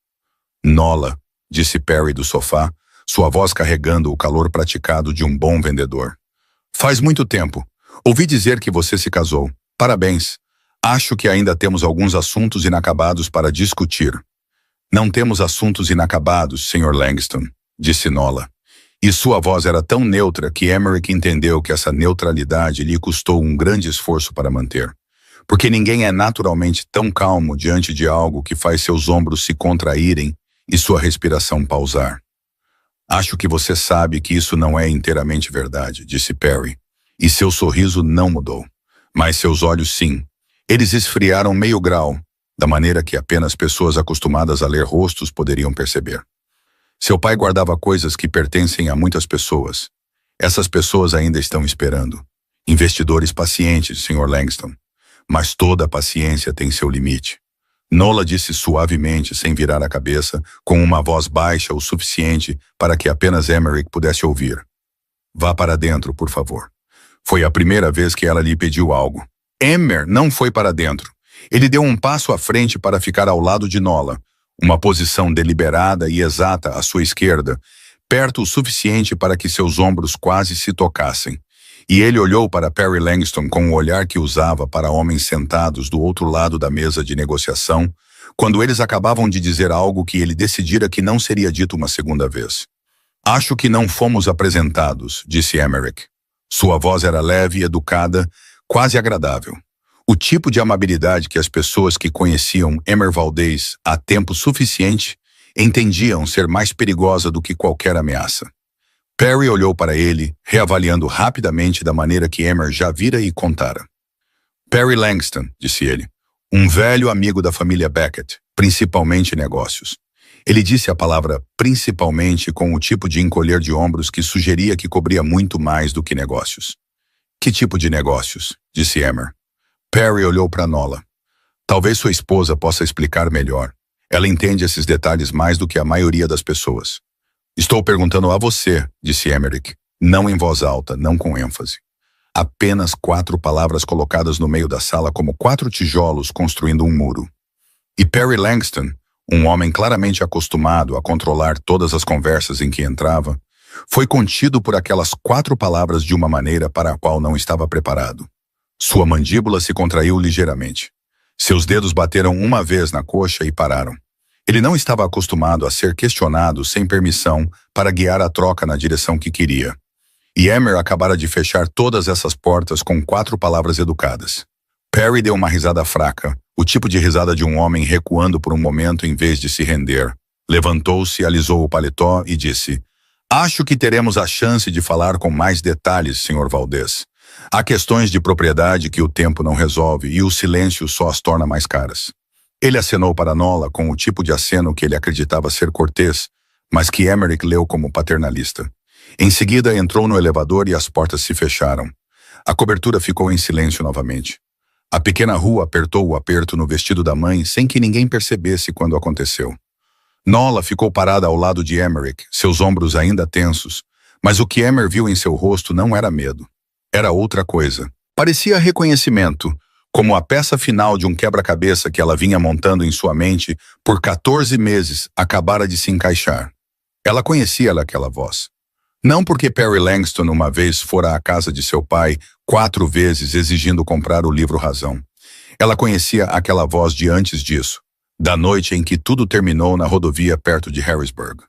"Nola", disse Perry do sofá, sua voz carregando o calor praticado de um bom vendedor. "Faz muito tempo. Ouvi dizer que você se casou. Parabéns. Acho que ainda temos alguns assuntos inacabados para discutir." "Não temos assuntos inacabados, Sr. Langston", disse Nola. E sua voz era tão neutra que Emerick entendeu que essa neutralidade lhe custou um grande esforço para manter. Porque ninguém é naturalmente tão calmo diante de algo que faz seus ombros se contraírem e sua respiração pausar. "Acho que você sabe que isso não é inteiramente verdade", disse Perry. E seu sorriso não mudou. Mas seus olhos sim. Eles esfriaram meio grau, da maneira que apenas pessoas acostumadas a ler rostos poderiam perceber. Seu pai guardava coisas que pertencem a muitas pessoas. Essas pessoas ainda estão esperando. Investidores pacientes, Sr. Langston. Mas toda paciência tem seu limite. Nola disse suavemente, sem virar a cabeça, com uma voz baixa o suficiente para que apenas Emerick pudesse ouvir. "Vá para dentro, por favor." Foi a primeira vez que ela lhe pediu algo. Emmer não foi para dentro. Ele deu um passo à frente para ficar ao lado de Nola, uma posição deliberada e exata à sua esquerda, perto o suficiente para que seus ombros quase se tocassem. E ele olhou para Perry Langston com o olhar que usava para homens sentados do outro lado da mesa de negociação, quando eles acabavam de dizer algo que ele decidira que não seria dito uma segunda vez. Acho que não fomos apresentados, disse Emmerich. Sua voz era leve e educada, quase agradável. O tipo de amabilidade que as pessoas que conheciam Emmer Valdez há tempo suficiente entendiam ser mais perigosa do que qualquer ameaça. Perry olhou para ele, reavaliando rapidamente da maneira que Emmer já vira e contara. Perry Langston, disse ele, um velho amigo da família Beckett, principalmente negócios. Ele disse a palavra principalmente com o tipo de encolher de ombros que sugeria que cobria muito mais do que negócios. Que tipo de negócios? Disse Emmer. Perry olhou para Nola. Talvez sua esposa possa explicar melhor. Ela entende esses detalhes mais do que a maioria das pessoas. Estou perguntando a você, disse Emmerich, não em voz alta, não com ênfase. Apenas 4 palavras colocadas no meio da sala como 4 tijolos construindo um muro. E Perry Langston, um homem claramente acostumado a controlar todas as conversas em que entrava, foi contido por aquelas 4 palavras de uma maneira para a qual não estava preparado. Sua mandíbula se contraiu ligeiramente. Seus dedos bateram uma vez na coxa e pararam. Ele não estava acostumado a ser questionado sem permissão para guiar a troca na direção que queria. E Emmer acabara de fechar todas essas portas com 4 palavras educadas. Perry deu uma risada fraca, o tipo de risada de um homem recuando por um momento em vez de se render. Levantou-se, alisou o paletó e disse: Acho que teremos a chance de falar com mais detalhes, Sr. Valdez. Há questões de propriedade que o tempo não resolve e o silêncio só as torna mais caras. Ele acenou para Nola com o tipo de aceno que ele acreditava ser cortês, mas que Emmerich leu como paternalista. Em seguida, entrou no elevador e as portas se fecharam. A cobertura ficou em silêncio novamente. A pequena rua apertou o aperto no vestido da mãe sem que ninguém percebesse quando aconteceu. Nola ficou parada ao lado de Emmerich, seus ombros ainda tensos, mas o que Emmer viu em seu rosto não era medo. Era outra coisa. Parecia reconhecimento, como a peça final de um quebra-cabeça que ela vinha montando em sua mente por 14 meses acabara de se encaixar. Ela conhecia aquela voz. Não porque Perry Langston uma vez fora à casa de seu pai 4 vezes exigindo comprar o livro Razão. Ela conhecia aquela voz de antes disso, da noite em que tudo terminou na rodovia perto de Harrisburg,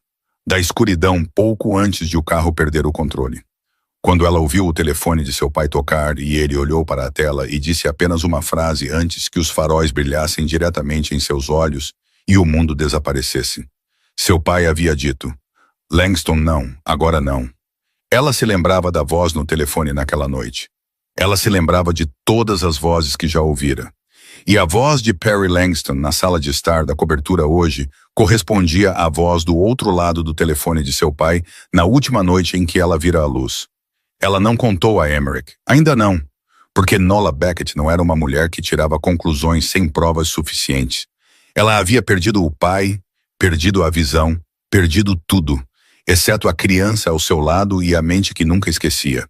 da escuridão pouco antes de o carro perder o controle. Quando ela ouviu o telefone de seu pai tocar e ele olhou para a tela e disse apenas uma frase antes que os faróis brilhassem diretamente em seus olhos e o mundo desaparecesse. Seu pai havia dito: Langston não, agora não. Ela se lembrava da voz no telefone naquela noite. Ela se lembrava de todas as vozes que já ouvira. E a voz de Perry Langston na sala de estar da cobertura hoje correspondia à voz do outro lado do telefone de seu pai na última noite em que ela vira a luz. Ela não contou a Emmerich, ainda não, porque Nola Beckett não era uma mulher que tirava conclusões sem provas suficientes. Ela havia perdido o pai, perdido a visão, perdido tudo, exceto a criança ao seu lado e a mente que nunca esquecia.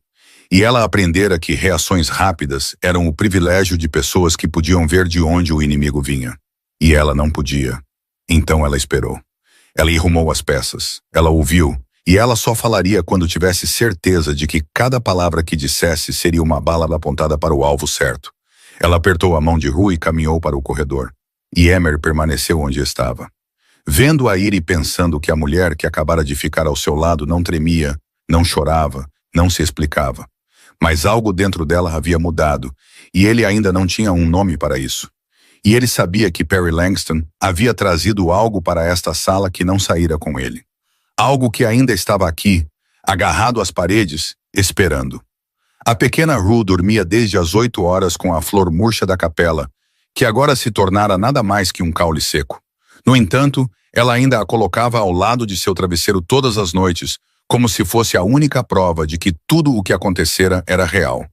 E ela aprendera que reações rápidas eram o privilégio de pessoas que podiam ver de onde o inimigo vinha. E ela não podia. Então ela esperou. Ela arrumou as peças. Ela ouviu. E ela só falaria quando tivesse certeza de que cada palavra que dissesse seria uma bala apontada para o alvo certo. Ela apertou a mão de Rue e caminhou para o corredor. E Emmer permaneceu onde estava. Vendo-a ir e pensando que a mulher que acabara de ficar ao seu lado não tremia, não chorava, não se explicava. Mas algo dentro dela havia mudado, e ele ainda não tinha um nome para isso. E ele sabia que Perry Langston havia trazido algo para esta sala que não saíra com ele. Algo que ainda estava aqui, agarrado às paredes, esperando. A pequena Rue dormia desde as 8 horas com a flor murcha da capela, que agora se tornara nada mais que um caule seco. No entanto, ela ainda a colocava ao lado de seu travesseiro todas as noites, como se fosse a única prova de que tudo o que acontecera era real.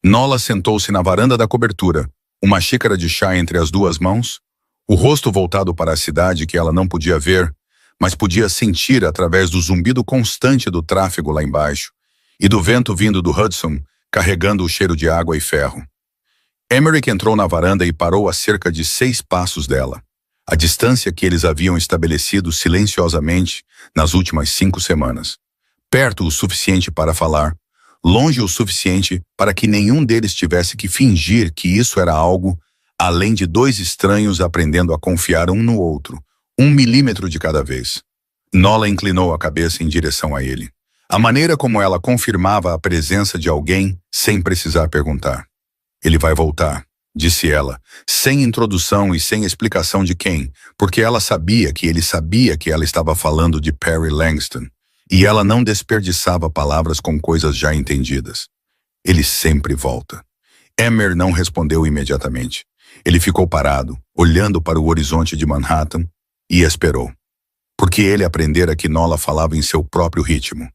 Nola sentou-se na varanda da cobertura, uma xícara de chá entre as 2 mãos, o rosto voltado para a cidade que ela não podia ver, mas podia sentir através do zumbido constante do tráfego lá embaixo e do vento vindo do Hudson, carregando o cheiro de água e ferro. Emerick entrou na varanda e parou a cerca de 6 passos dela, a distância que eles haviam estabelecido silenciosamente nas últimas 5 semanas. Perto o suficiente para falar, longe o suficiente para que nenhum deles tivesse que fingir que isso era algo além de 2 estranhos aprendendo a confiar um no outro, 1 milímetro de cada vez. Nola inclinou a cabeça em direção a ele. A maneira como ela confirmava a presença de alguém sem precisar perguntar. Ele vai voltar, disse ela, sem introdução e sem explicação de quem, porque ela sabia que ele sabia que ela estava falando de Perry Langston, e ela não desperdiçava palavras com coisas já entendidas. Ele sempre volta. Emmer não respondeu imediatamente. Ele ficou parado, olhando para o horizonte de Manhattan, e esperou. Porque ele aprendera que Nola falava em seu próprio ritmo.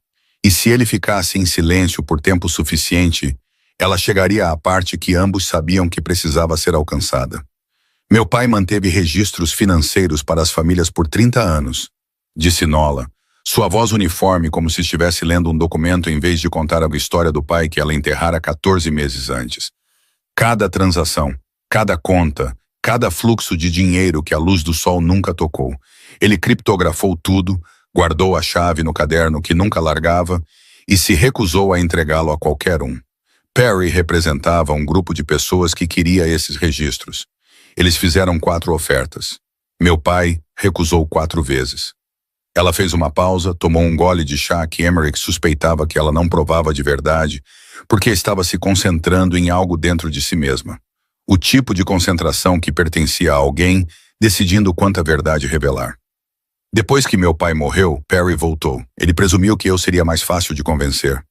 E se ele ficasse em silêncio por tempo suficiente, ela chegaria à parte que ambos sabiam que precisava ser alcançada. Meu pai manteve registros financeiros para as famílias por 30 anos, disse Nola, sua voz uniforme como se estivesse lendo um documento em vez de contar a história do pai que ela enterrara 14 meses antes. Cada transação, cada conta, cada fluxo de dinheiro que a luz do sol nunca tocou. Ele criptografou tudo, guardou a chave no caderno que nunca largava e se recusou a entregá-lo a qualquer um. Perry representava um grupo de pessoas que queria esses registros. Eles fizeram 4 ofertas. Meu pai recusou 4 vezes. Ela fez uma pausa, tomou um gole de chá que Emerick suspeitava que ela não provava de verdade, porque estava se concentrando em algo dentro de si mesma. O tipo de concentração que pertencia a alguém, decidindo quanta verdade revelar. Depois que meu pai morreu, Perry voltou. Ele presumiu que eu seria mais fácil de convencer.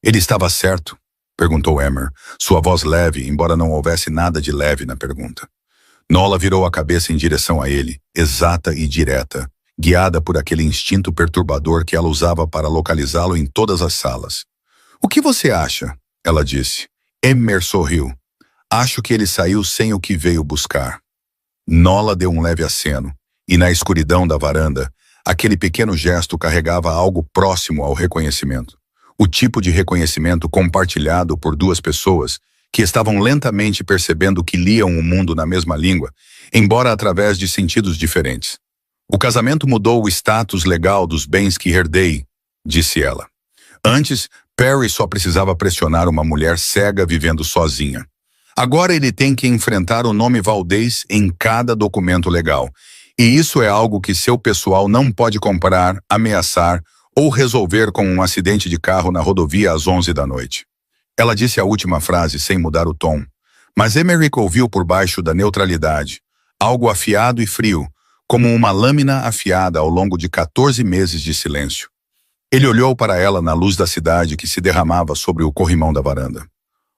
Ele estava certo? Perguntou Emmer, sua voz leve, embora não houvesse nada de leve na pergunta. Nola virou a cabeça em direção a ele, exata e direta, guiada por aquele instinto perturbador que ela usava para localizá-lo em todas as salas. O que você acha? Ela disse. Emmer sorriu. Acho que ele saiu sem o que veio buscar. Nola deu um leve aceno, e na escuridão da varanda, aquele pequeno gesto carregava algo próximo ao reconhecimento. O tipo de reconhecimento compartilhado por 2 pessoas que estavam lentamente percebendo que liam o mundo na mesma língua, embora através de sentidos diferentes. O casamento mudou o status legal dos bens que herdei, disse ela. Antes, Perry só precisava pressionar uma mulher cega vivendo sozinha. Agora ele tem que enfrentar o nome Valdez em cada documento legal, e isso é algo que seu pessoal não pode comprar, ameaçar ou resolver com um acidente de carro na rodovia às 11 da noite. Ela disse a última frase sem mudar o tom, mas Emerick ouviu por baixo da neutralidade, algo afiado e frio, como uma lâmina afiada ao longo de 14 meses de silêncio. Ele olhou para ela na luz da cidade que se derramava sobre o corrimão da varanda.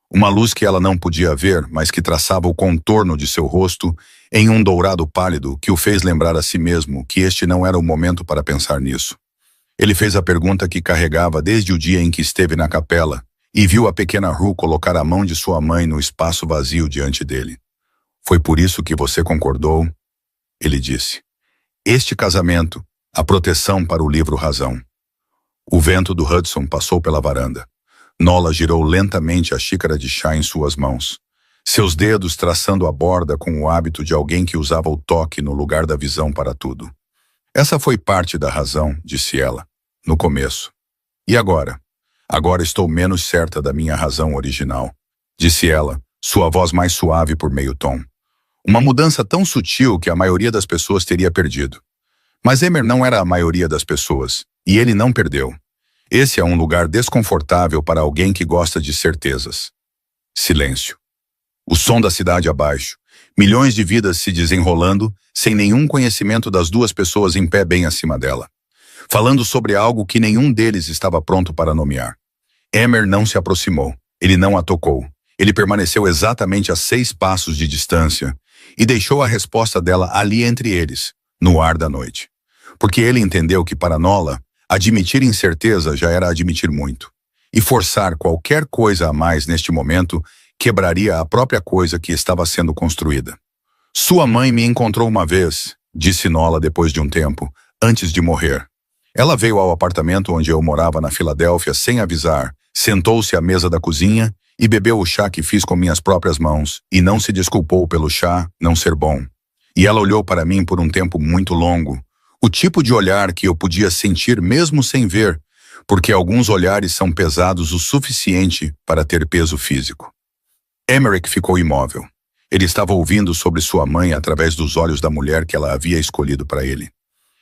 Uma luz que ela não podia ver, mas que traçava o contorno de seu rosto em um dourado pálido que o fez lembrar a si mesmo que este não era o momento para pensar nisso. Ele fez a pergunta que carregava desde o dia em que esteve na capela e viu a pequena Rue colocar a mão de sua mãe no espaço vazio diante dele. Foi por isso que você concordou? Ele disse. Este casamento, a proteção para o livro Razão. O vento do Hudson passou pela varanda. Nola girou lentamente a xícara de chá em suas mãos, seus dedos traçando a borda com o hábito de alguém que usava o toque no lugar da visão para tudo. Essa foi parte da razão, disse ela, no começo. E agora? Agora estou menos certa da minha razão original, disse ela, sua voz mais suave por meio tom. Uma mudança tão sutil que a maioria das pessoas teria perdido. Mas Emmer não era a maioria das pessoas, e ele não perdeu. Esse é um lugar desconfortável para alguém que gosta de certezas. Silêncio. O som da cidade abaixo. Milhões de vidas se desenrolando, sem nenhum conhecimento das 2 pessoas em pé bem acima dela. Falando sobre algo que nenhum deles estava pronto para nomear. Emmer não se aproximou. Ele não a tocou. Ele permaneceu exatamente a 6 passos de distância e deixou a resposta dela ali entre eles, no ar da noite. Porque ele entendeu que para Nola, admitir incerteza já era admitir muito. E forçar qualquer coisa a mais neste momento quebraria a própria coisa que estava sendo construída. Sua mãe me encontrou uma vez, disse Nola depois de um tempo, antes de morrer. Ela veio ao apartamento onde eu morava na Filadélfia sem avisar, sentou-se à mesa da cozinha e bebeu o chá que fiz com minhas próprias mãos, e não se desculpou pelo chá não ser bom. E ela olhou para mim por um tempo muito longo, o tipo de olhar que eu podia sentir mesmo sem ver, porque alguns olhares são pesados o suficiente para ter peso físico. Emerick ficou imóvel. Ele estava ouvindo sobre sua mãe através dos olhos da mulher que ela havia escolhido para ele.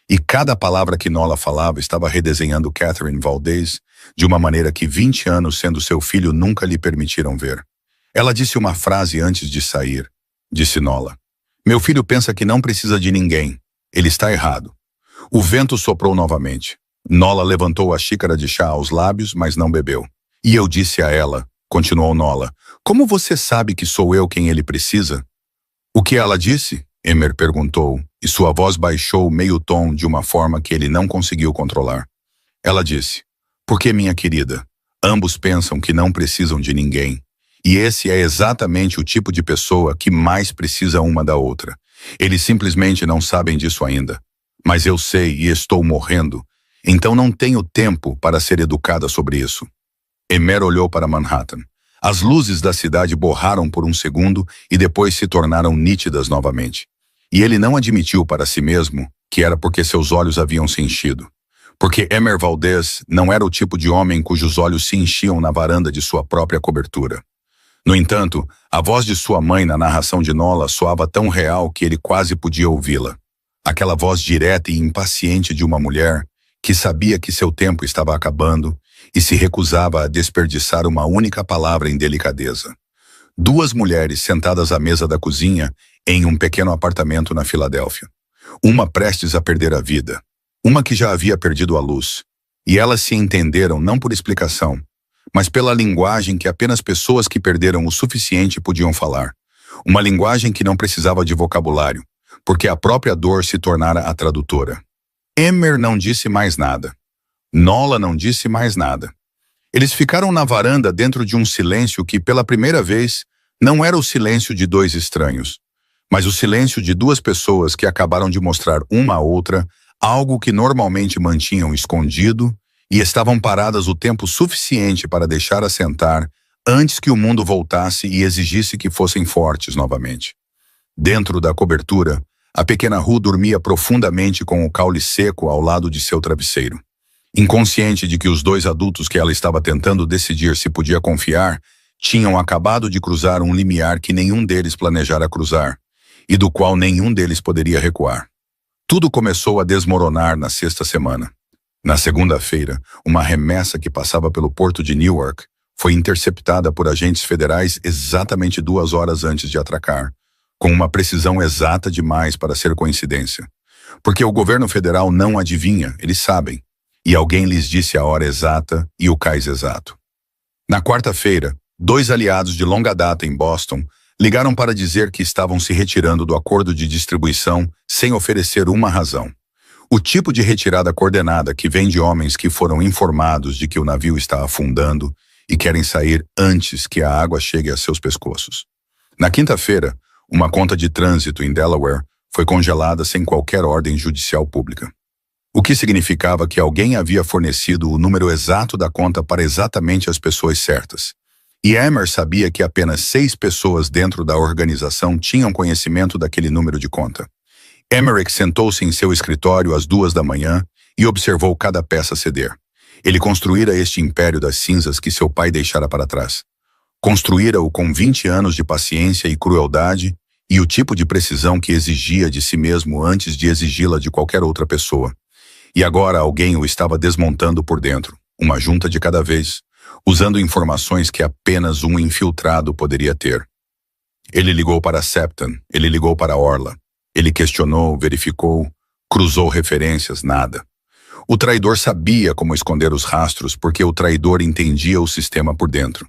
E cada palavra que Nola falava estava redesenhando Catherine Valdez de uma maneira que 20 anos sendo seu filho nunca lhe permitiram ver. Ela disse uma frase antes de sair. Disse Nola: "Meu filho pensa que não precisa de ninguém. Ele está errado." O vento soprou novamente. Nola levantou a xícara de chá aos lábios, mas não bebeu. "E eu disse a ela", continuou Nola, "como você sabe que sou eu quem ele precisa?" "O que ela disse?" Emer perguntou, e sua voz baixou meio tom de uma forma que ele não conseguiu controlar. Ela disse: "Porque, minha querida, ambos pensam que não precisam de ninguém. E esse é exatamente o tipo de pessoa que mais precisa uma da outra. Eles simplesmente não sabem disso ainda. Mas eu sei e estou morrendo, então não tenho tempo para ser educada sobre isso." Emer olhou para Manhattan. As luzes da cidade borraram por um segundo e depois se tornaram nítidas novamente. E ele não admitiu para si mesmo que era porque seus olhos haviam se enchido. Porque Emer Valdez não era o tipo de homem cujos olhos se enchiam na varanda de sua própria cobertura. No entanto, a voz de sua mãe na narração de Nola soava tão real que ele quase podia ouvi-la. Aquela voz direta e impaciente de uma mulher que sabia que seu tempo estava acabando e se recusava a desperdiçar uma única palavra em delicadeza. Duas mulheres sentadas à mesa da cozinha em um pequeno apartamento na Filadélfia. Uma prestes a perder a vida, uma que já havia perdido a luz. E elas se entenderam não por explicação, mas pela linguagem que apenas pessoas que perderam o suficiente podiam falar. Uma linguagem que não precisava de vocabulário, porque a própria dor se tornara a tradutora. Emer não disse mais nada. Nola não disse mais nada. Eles ficaram na varanda dentro de um silêncio que, pela primeira vez, não era o silêncio de dois estranhos, mas o silêncio de duas pessoas que acabaram de mostrar uma à outra algo que normalmente mantinham escondido e estavam paradas o tempo suficiente para deixar assentar antes que o mundo voltasse e exigisse que fossem fortes novamente. Dentro da cobertura, a pequena Ru dormia profundamente com o caule seco ao lado de seu travesseiro. Inconsciente de que os dois adultos que ela estava tentando decidir se podia confiar tinham acabado de cruzar um limiar que nenhum deles planejara cruzar e do qual nenhum deles poderia recuar. Tudo começou a desmoronar na sexta semana. Na segunda-feira, uma remessa que passava pelo porto de Newark foi interceptada por agentes federais exatamente 2 horas antes de atracar, com uma precisão exata demais para ser coincidência. Porque o governo federal não adivinha, eles sabem, e alguém lhes disse a hora exata e o cais exato. Na quarta-feira, 2 aliados de longa data em Boston ligaram para dizer que estavam se retirando do acordo de distribuição sem oferecer uma razão. O tipo de retirada coordenada que vem de homens que foram informados de que o navio está afundando e querem sair antes que a água chegue a seus pescoços. Na quinta-feira, uma conta de trânsito em Delaware foi congelada sem qualquer ordem judicial pública. O que significava que alguém havia fornecido o número exato da conta para exatamente as pessoas certas. E Emer sabia que apenas 6 pessoas dentro da organização tinham conhecimento daquele número de conta. Emerick sentou-se em seu escritório às 2 da manhã e observou cada peça ceder. Ele construíra este império das cinzas que seu pai deixara para trás. Construíra-o com 20 anos de paciência e crueldade e o tipo de precisão que exigia de si mesmo antes de exigi-la de qualquer outra pessoa. E agora alguém o estava desmontando por dentro, uma junta de cada vez, usando informações que apenas um infiltrado poderia ter. Ele ligou para Septon, ele ligou para Orla. Ele questionou, verificou, cruzou referências, nada. O traidor sabia como esconder os rastros porque o traidor entendia o sistema por dentro.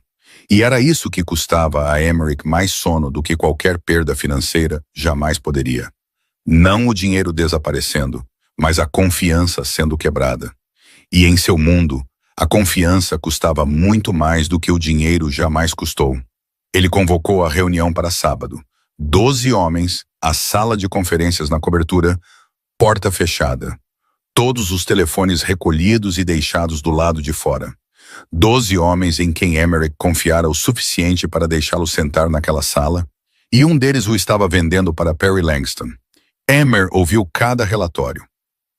E era isso que custava a Emerick mais sono do que qualquer perda financeira jamais poderia. Não o dinheiro desaparecendo, mas a confiança sendo quebrada. E em seu mundo, a confiança custava muito mais do que o dinheiro jamais custou. Ele convocou a reunião para sábado. 12 homens, a sala de conferências na cobertura, porta fechada. Todos os telefones recolhidos e deixados do lado de fora. 12 homens em quem Emmerich confiara o suficiente para deixá-lo sentar naquela sala, e um deles o estava vendendo para Perry Langston. Emmer ouviu cada relatório.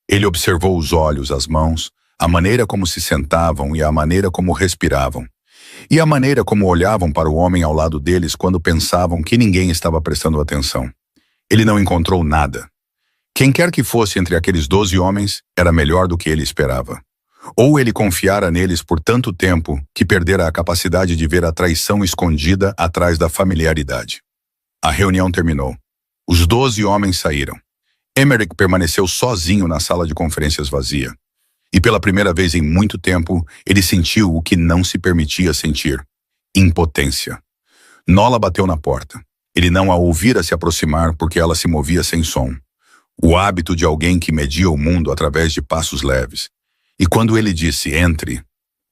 Ele observou os olhos, as mãos, a maneira como se sentavam e a maneira como respiravam, e a maneira como olhavam para o homem ao lado deles quando pensavam que ninguém estava prestando atenção. Ele não encontrou nada. Quem quer que fosse entre aqueles 12 homens era melhor do que ele esperava. Ou ele confiara neles por tanto tempo que perdera a capacidade de ver a traição escondida atrás da familiaridade. A reunião terminou. Os 12 homens saíram. Emmerich permaneceu sozinho na sala de conferências vazia. E pela primeira vez em muito tempo, ele sentiu o que não se permitia sentir: impotência. Nola bateu na porta. Ele não a ouvira se aproximar porque ela se movia sem som. O hábito de alguém que media o mundo através de passos leves. E quando ele disse, entre,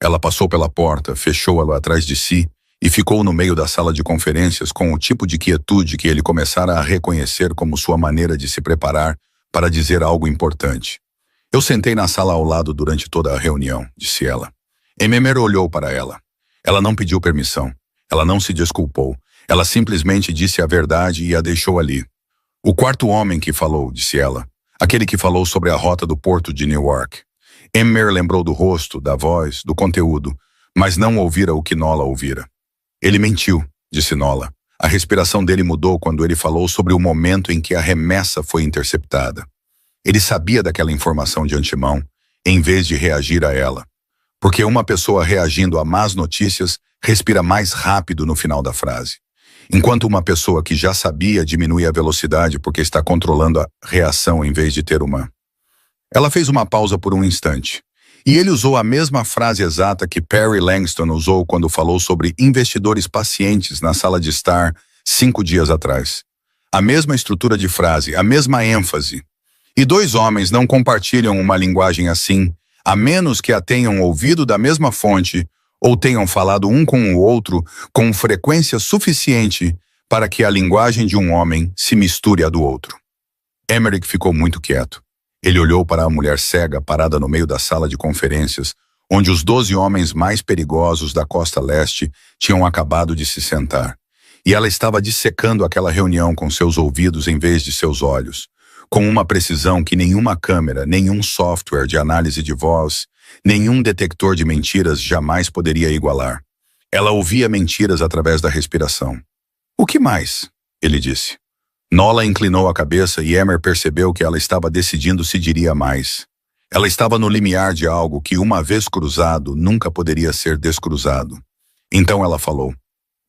ela passou pela porta, fechou-a atrás de si e ficou no meio da sala de conferências com o tipo de quietude que ele começara a reconhecer como sua maneira de se preparar para dizer algo importante. Eu sentei na sala ao lado durante toda a reunião, disse ela. Emmer olhou para ela. Ela não pediu permissão. Ela não se desculpou. Ela simplesmente disse a verdade e a deixou ali. O quarto homem que falou, disse ela. Aquele que falou sobre a rota do porto de Newark. Emmer lembrou do rosto, da voz, do conteúdo, mas não ouvira o que Nola ouvira. Ele mentiu, disse Nola. A respiração dele mudou quando ele falou sobre o momento em que a remessa foi interceptada. Ele sabia daquela informação de antemão, em vez de reagir a ela. Porque uma pessoa reagindo a más notícias respira mais rápido no final da frase. Enquanto uma pessoa que já sabia diminui a velocidade porque está controlando a reação em vez de ter uma. Ela fez uma pausa por um instante. E ele usou a mesma frase exata que Perry Langston usou quando falou sobre investidores pacientes na sala de estar 5 dias atrás. A mesma estrutura de frase, a mesma ênfase. E 2 homens não compartilham uma linguagem assim, a menos que a tenham ouvido da mesma fonte ou tenham falado um com o outro com frequência suficiente para que a linguagem de um homem se misture à do outro. Emmerich ficou muito quieto. Ele olhou para a mulher cega parada no meio da sala de conferências, onde os 12 homens mais perigosos da costa leste tinham acabado de se sentar. E ela estava dissecando aquela reunião com seus ouvidos em vez de seus olhos, com uma precisão que nenhuma câmera, nenhum software de análise de voz, nenhum detector de mentiras jamais poderia igualar. Ela ouvia mentiras através da respiração. O que mais? Ele disse. Nola inclinou a cabeça e Emmer percebeu que ela estava decidindo se diria mais. Ela estava no limiar de algo que, uma vez cruzado, nunca poderia ser descruzado. Então ela falou.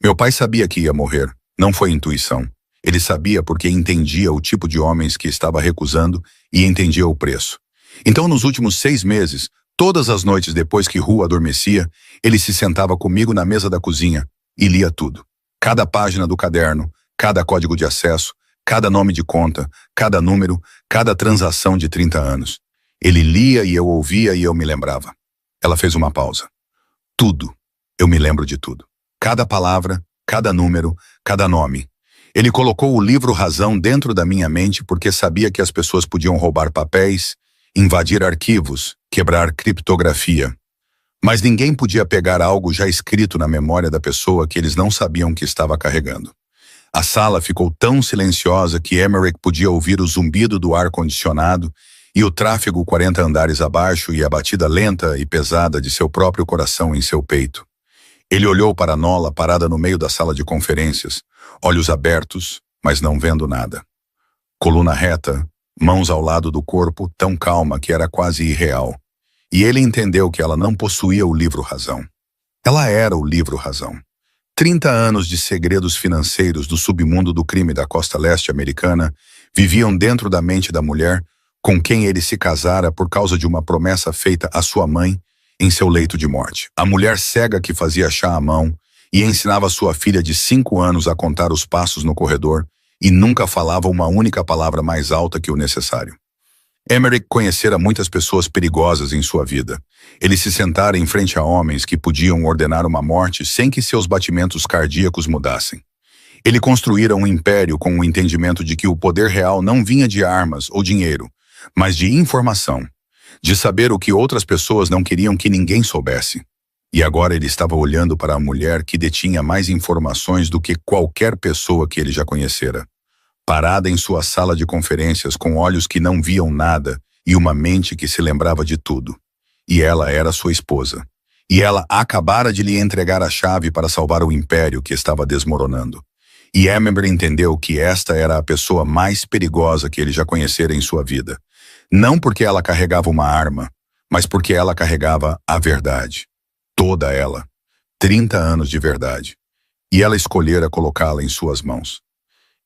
Meu pai sabia que ia morrer. Não foi intuição. Ele sabia porque entendia o tipo de homens que estava recusando e entendia o preço. Então, nos últimos 6 meses, todas as noites depois que Ru adormecia, ele se sentava comigo na mesa da cozinha e lia tudo. Cada página do caderno, cada código de acesso, cada nome de conta, cada número, cada transação de 30 anos. Ele lia e eu ouvia e eu me lembrava. Ela fez uma pausa. Tudo. Eu me lembro de tudo. Cada palavra, cada número, cada nome. Ele colocou o livro Razão dentro da minha mente porque sabia que as pessoas podiam roubar papéis, invadir arquivos, quebrar criptografia. Mas ninguém podia pegar algo já escrito na memória da pessoa que eles não sabiam que estava carregando. A sala ficou tão silenciosa que Emmerich podia ouvir o zumbido do ar-condicionado e o tráfego 40 andares abaixo e a batida lenta e pesada de seu próprio coração em seu peito. Ele olhou para Nola parada no meio da sala de conferências, olhos abertos, mas não vendo nada. Coluna reta, mãos ao lado do corpo, tão calma que era quase irreal. E ele entendeu que ela não possuía o livro Razão. Ela era o livro Razão. 30 anos de segredos financeiros do submundo do crime da costa leste americana viviam dentro da mente da mulher com quem ele se casara por causa de uma promessa feita à sua mãe em seu leito de morte. A mulher cega que fazia chá à mão e ensinava sua filha de 5 anos a contar os passos no corredor e nunca falava uma única palavra mais alta que o necessário. Emmerich conhecera muitas pessoas perigosas em sua vida. Ele se sentara em frente a homens que podiam ordenar uma morte sem que seus batimentos cardíacos mudassem. Ele construíra um império com o entendimento de que o poder real não vinha de armas ou dinheiro, mas de informação, de saber o que outras pessoas não queriam que ninguém soubesse. E agora ele estava olhando para a mulher que detinha mais informações do que qualquer pessoa que ele já conhecera. Parada em sua sala de conferências com olhos que não viam nada e uma mente que se lembrava de tudo. E ela era sua esposa. E ela acabara de lhe entregar a chave para salvar o império que estava desmoronando. E Emmer entendeu que esta era a pessoa mais perigosa que ele já conhecera em sua vida. Não porque ela carregava uma arma, mas porque ela carregava a verdade. Toda ela. 30 anos de verdade. E ela escolhera colocá-la em suas mãos.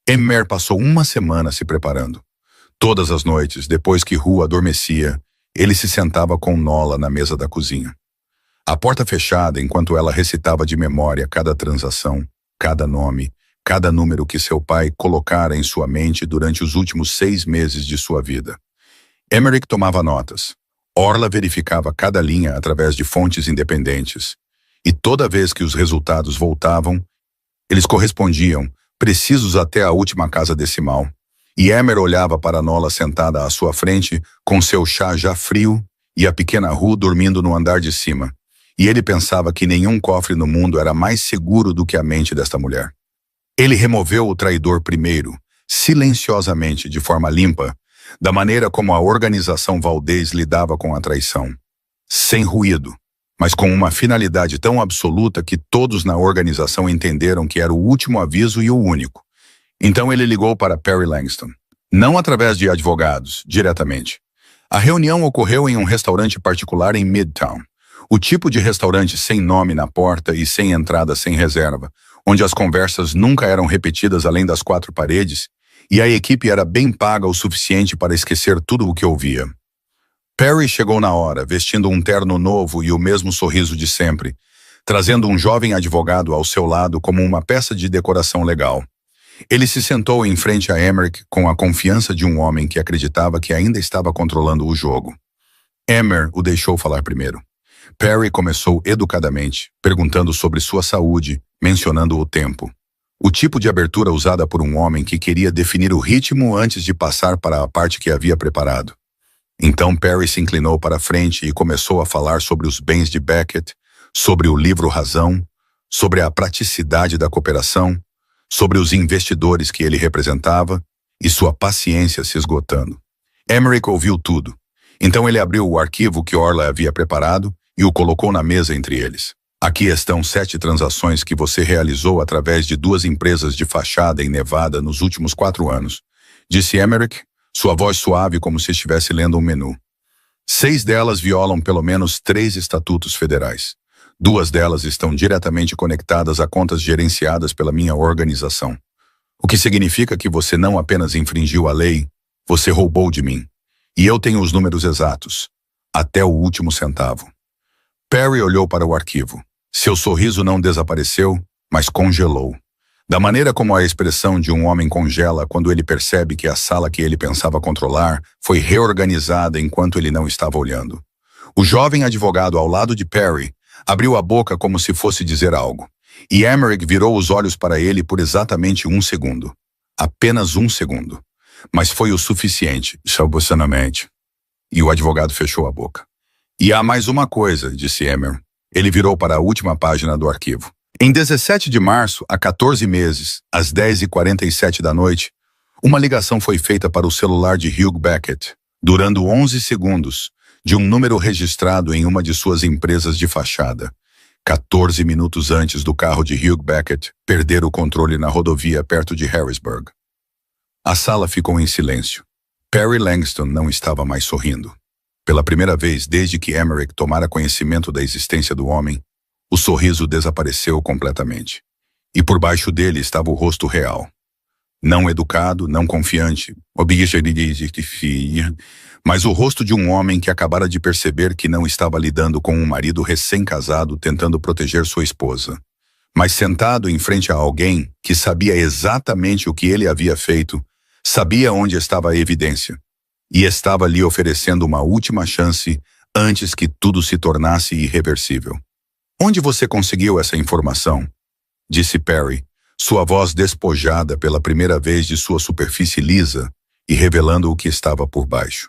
Emmer passou uma semana se preparando. Todas as noites, depois que Ru adormecia, ele se sentava com Nola na mesa da cozinha. A porta fechada enquanto ela recitava de memória cada transação, cada nome, cada número que seu pai colocara em sua mente durante os últimos 6 meses de sua vida. Emmerich tomava notas. Orla verificava cada linha através de fontes independentes. E toda vez que os resultados voltavam, eles correspondiam, precisos até a última casa decimal. E Emmer olhava para Nola sentada à sua frente, com seu chá já frio, e a pequena Ru dormindo no andar de cima. E ele pensava que nenhum cofre no mundo era mais seguro do que a mente desta mulher. Ele removeu o traidor primeiro, silenciosamente, de forma limpa, da maneira como a organização Valdez lidava com a traição. Sem ruído, mas com uma finalidade tão absoluta que todos na organização entenderam que era o último aviso e o único. Então ele ligou para Perry Langston. Não através de advogados, diretamente. A reunião ocorreu em um restaurante particular em Midtown. O tipo de restaurante sem nome na porta e sem entrada sem reserva, onde as conversas nunca eram repetidas além das 4 paredes, e a equipe era bem paga o suficiente para esquecer tudo o que ouvia. Perry chegou na hora, vestindo um terno novo e o mesmo sorriso de sempre, trazendo um jovem advogado ao seu lado como uma peça de decoração legal. Ele se sentou em frente a Emmerich com a confiança de um homem que acreditava que ainda estava controlando o jogo. Emmer o deixou falar primeiro. Perry começou educadamente, perguntando sobre sua saúde, mencionando o tempo. O tipo de abertura usada por um homem que queria definir o ritmo antes de passar para a parte que havia preparado. Então Perry se inclinou para a frente e começou a falar sobre os bens de Beckett, sobre o livro Razão, sobre a praticidade da cooperação, sobre os investidores que ele representava e sua paciência se esgotando. Emmerich ouviu tudo. Então ele abriu o arquivo que Orla havia preparado e o colocou na mesa entre eles. Aqui estão 7 transações que você realizou através de 2 empresas de fachada em Nevada nos últimos 4 anos, disse Emmerich, sua voz suave como se estivesse lendo um menu. 6 delas violam pelo menos 3 estatutos federais. 2 delas estão diretamente conectadas a contas gerenciadas pela minha organização. O que significa que você não apenas infringiu a lei, você roubou de mim. E eu tenho os números exatos, até o último centavo. Perry olhou para o arquivo. Seu sorriso não desapareceu, mas congelou. Da maneira como a expressão de um homem congela quando ele percebe que a sala que ele pensava controlar foi reorganizada enquanto ele não estava olhando. O jovem advogado ao lado de Perry abriu a boca como se fosse dizer algo. E Emmerich virou os olhos para ele por exatamente 1 segundo. Apenas 1 segundo. Mas foi o suficiente, salbuçanamente. E o advogado fechou a boca. E há mais uma coisa, disse Emmer. Ele virou para a última página do arquivo. Em 17 de março, há 14 meses, às 10h47 da noite, uma ligação foi feita para o celular de Hugh Beckett, durando 11 segundos, de um número registrado em uma de suas empresas de fachada. 14 minutos antes do carro de Hugh Beckett perder o controle na rodovia perto de Harrisburg. A sala ficou em silêncio. Perry Langston não estava mais sorrindo. Pela primeira vez desde que Emmerich tomara conhecimento da existência do homem, o sorriso desapareceu completamente. E por baixo dele estava o rosto real. Não educado, não confiante, mas o rosto de um homem que acabara de perceber que não estava lidando com um marido recém-casado tentando proteger sua esposa, mas sentado em frente a alguém que sabia exatamente o que ele havia feito, sabia onde estava a evidência, e estava lhe oferecendo uma última chance antes que tudo se tornasse irreversível. Onde você conseguiu essa informação? Disse Perry, sua voz despojada pela primeira vez de sua superfície lisa e revelando o que estava por baixo.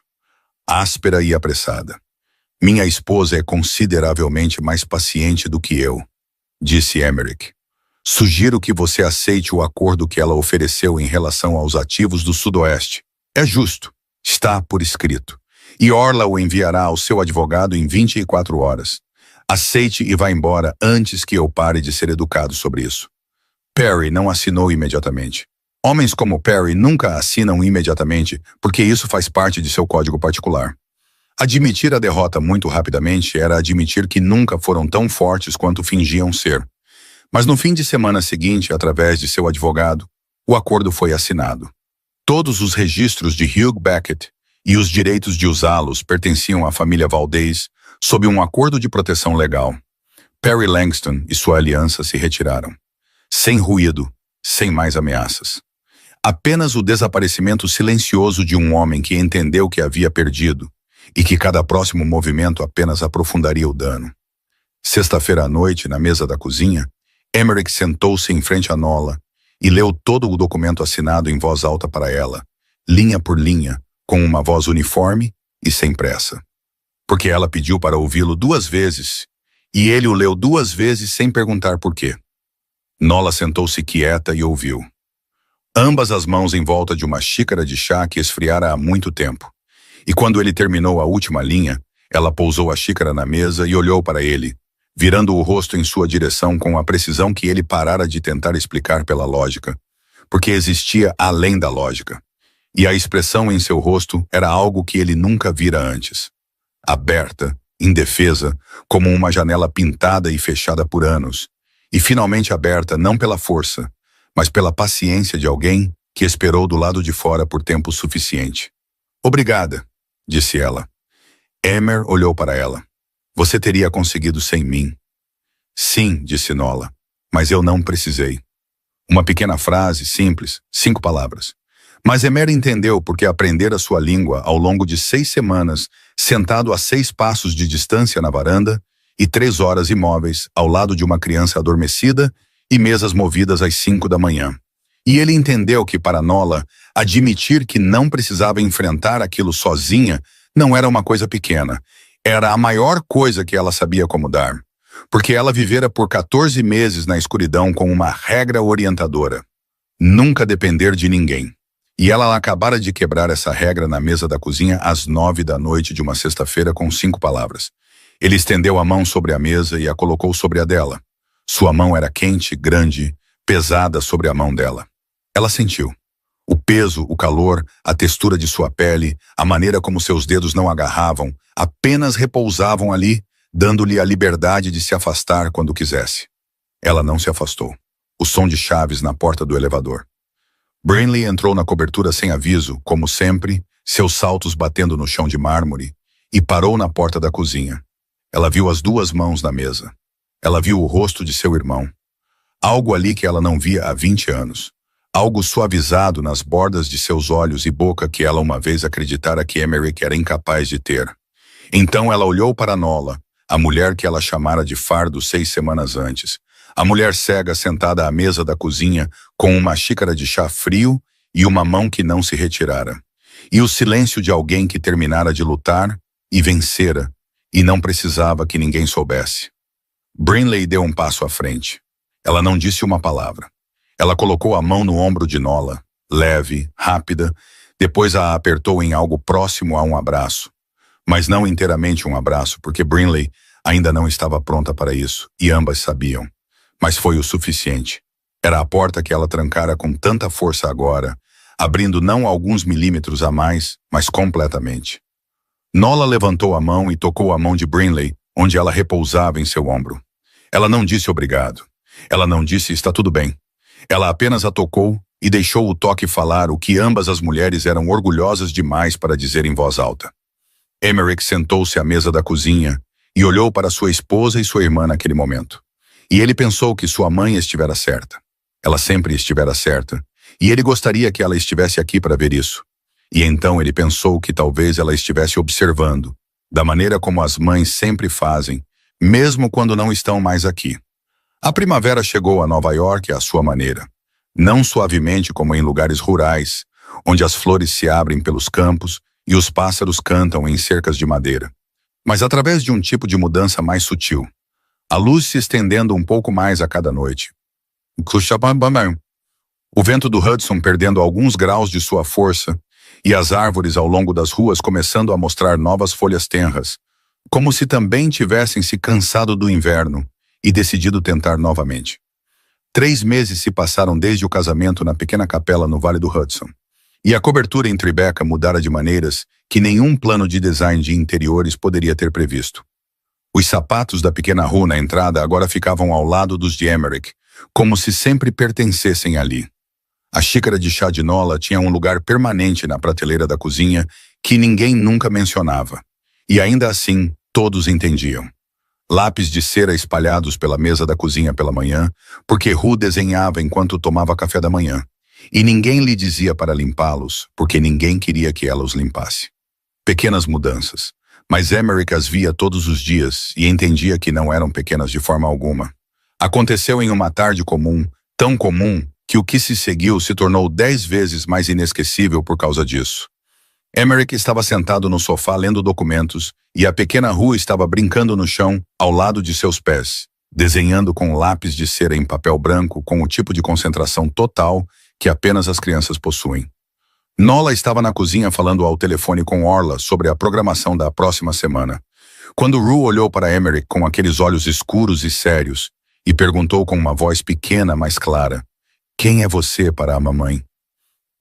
Áspera e apressada. Minha esposa é consideravelmente mais paciente do que eu, disse Emmerich. Sugiro que você aceite o acordo que ela ofereceu em relação aos ativos do Sudoeste. É justo. Está por escrito. E Orla o enviará ao seu advogado em 24 horas. Aceite e vá embora antes que eu pare de ser educado sobre isso. Perry não assinou imediatamente. Homens como Perry nunca assinam imediatamente porque isso faz parte de seu código particular. Admitir a derrota muito rapidamente era admitir que nunca foram tão fortes quanto fingiam ser. Mas no fim de semana seguinte, através de seu advogado, o acordo foi assinado. Todos os registros de Hugh Beckett e os direitos de usá-los pertenciam à família Valdez sob um acordo de proteção legal. Perry Langston e sua aliança se retiraram. Sem ruído, sem mais ameaças. Apenas o desaparecimento silencioso de um homem que entendeu que havia perdido e que cada próximo movimento apenas aprofundaria o dano. Sexta-feira à noite, na mesa da cozinha, Emmerich sentou-se em frente a Nola e leu todo o documento assinado em voz alta para ela, linha por linha, com uma voz uniforme e sem pressa. Porque ela pediu para ouvi-lo 2 vezes, e ele o leu 2 vezes sem perguntar por quê. Nola sentou-se quieta e ouviu. Ambas as mãos em volta de uma xícara de chá que esfriara há muito tempo. E quando ele terminou a última linha, ela pousou a xícara na mesa e olhou para ele, virando o rosto em sua direção com a precisão que ele parara de tentar explicar pela lógica, porque existia além da lógica. E a expressão em seu rosto era algo que ele nunca vira antes. Aberta, indefesa, como uma janela pintada e fechada por anos, e finalmente aberta não pela força, mas pela paciência de alguém que esperou do lado de fora por tempo suficiente. Obrigada, disse ela. Emmer olhou para ela. Você teria conseguido sem mim. Sim, disse Nola, mas eu não precisei. Uma pequena frase, simples, 5 palavras. Mas Emmer entendeu porque aprendera sua língua ao longo de 6 semanas, sentado a 6 passos de distância na varanda e 3 horas imóveis ao lado de uma criança adormecida e mesas movidas às 5 da manhã. E ele entendeu que para Nola, admitir que não precisava enfrentar aquilo sozinha não era uma coisa pequena. Era a maior coisa que ela sabia como dar. Porque ela vivera por 14 meses na escuridão com uma regra orientadora. Nunca depender de ninguém. E ela acabara de quebrar essa regra na mesa da cozinha às 9 da noite de uma sexta-feira com 5 palavras. Ele estendeu a mão sobre a mesa e a colocou sobre a dela. Sua mão era quente, grande, pesada sobre a mão dela. Ela sentiu. O peso, o calor, a textura de sua pele, a maneira como seus dedos não agarravam, apenas repousavam ali, dando-lhe a liberdade de se afastar quando quisesse. Ela não se afastou. O som de chaves na porta do elevador. Brinley entrou na cobertura sem aviso, como sempre, seus saltos batendo no chão de mármore, e parou na porta da cozinha. Ela viu as 2 mãos na mesa. Ela viu o rosto de seu irmão. Algo ali que ela não via há 20 anos. Algo suavizado nas bordas de seus olhos e boca que ela uma vez acreditara que Emmerich era incapaz de ter. Então ela olhou para Nola, a mulher que ela chamara de fardo 6 semanas antes. A mulher cega sentada à mesa da cozinha com uma xícara de chá frio e uma mão que não se retirara. E o silêncio de alguém que terminara de lutar e vencera, e não precisava que ninguém soubesse. Brinley deu um passo à frente. Ela não disse uma palavra. Ela colocou a mão no ombro de Nola, leve, rápida, depois a apertou em algo próximo a um abraço. Mas não inteiramente um abraço, porque Brinley ainda não estava pronta para isso, e ambas sabiam. Mas foi o suficiente. Era a porta que ela trancara com tanta força agora, abrindo não alguns milímetros a mais, mas completamente. Nola levantou a mão e tocou a mão de Brinley, onde ela repousava em seu ombro. Ela não disse obrigado. Ela não disse está tudo bem. Ela apenas a tocou e deixou o toque falar o que ambas as mulheres eram orgulhosas demais para dizer em voz alta. Emmerich sentou-se à mesa da cozinha e olhou para sua esposa e sua irmã naquele momento. E ele pensou que sua mãe estivera certa. Ela sempre estivera certa, e ele gostaria que ela estivesse aqui para ver isso. E então ele pensou que talvez ela estivesse observando, da maneira como as mães sempre fazem, mesmo quando não estão mais aqui. A primavera chegou a Nova York à sua maneira, não suavemente como em lugares rurais, onde as flores se abrem pelos campos e os pássaros cantam em cercas de madeira, mas através de um tipo de mudança mais sutil. A luz se estendendo um pouco mais a cada noite. O vento do Hudson perdendo alguns graus de sua força e as árvores ao longo das ruas começando a mostrar novas folhas tenras, como se também tivessem se cansado do inverno e decidido tentar novamente. 3 meses se passaram desde o casamento na pequena capela no Vale do Hudson, e a cobertura em Tribeca mudara de maneiras que nenhum plano de design de interiores poderia ter previsto. Os sapatos da pequena rua na entrada agora ficavam ao lado dos de Emerick, como se sempre pertencessem ali. A xícara de chá de Nola tinha um lugar permanente na prateleira da cozinha que ninguém nunca mencionava. E ainda assim, todos entendiam. Lápis de cera espalhados pela mesa da cozinha pela manhã, porque Ru desenhava enquanto tomava café da manhã. E ninguém lhe dizia para limpá-los, porque ninguém queria que ela os limpasse. Pequenas mudanças. Mas Emerick as via todos os dias e entendia que não eram pequenas de forma alguma. Aconteceu em uma tarde comum, tão comum, que o que se seguiu se tornou 10 vezes mais inesquecível por causa disso. Emerick estava sentado no sofá lendo documentos e a pequena Ru estava brincando no chão ao lado de seus pés, desenhando com lápis de cera em papel branco com o tipo de concentração total que apenas as crianças possuem. Nola estava na cozinha falando ao telefone com Orla sobre a programação da próxima semana, quando Ru olhou para Emerick com aqueles olhos escuros e sérios e perguntou com uma voz pequena, mas clara: "Quem é você para a mamãe?"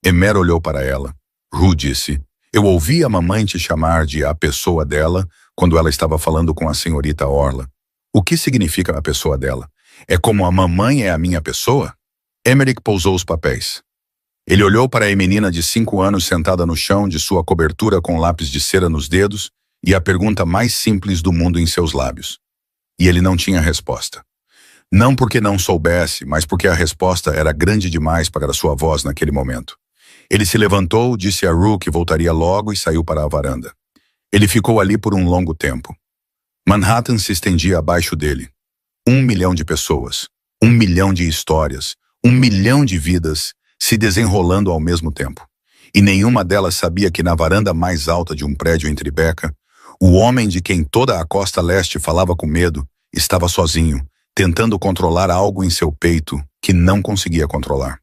Emer olhou para ela. Ru disse: "Eu ouvi a mamãe te chamar de a pessoa dela quando ela estava falando com a senhorita Orla. O que significa a pessoa dela? É como a mamãe é a minha pessoa?" Emerick pousou os papéis. Ele olhou para a menina de 5 anos sentada no chão de sua cobertura com lápis de cera nos dedos e a pergunta mais simples do mundo em seus lábios. E ele não tinha resposta. Não porque não soubesse, mas porque a resposta era grande demais para sua voz naquele momento. Ele se levantou, disse a Ru que voltaria logo e saiu para a varanda. Ele ficou ali por um longo tempo. Manhattan se estendia abaixo dele. 1 milhão de pessoas, 1 milhão de histórias, 1 milhão de vidas se desenrolando ao mesmo tempo. E nenhuma delas sabia que na varanda mais alta de um prédio em Tribeca, o homem de quem toda a costa leste falava com medo estava sozinho, tentando controlar algo em seu peito que não conseguia controlar.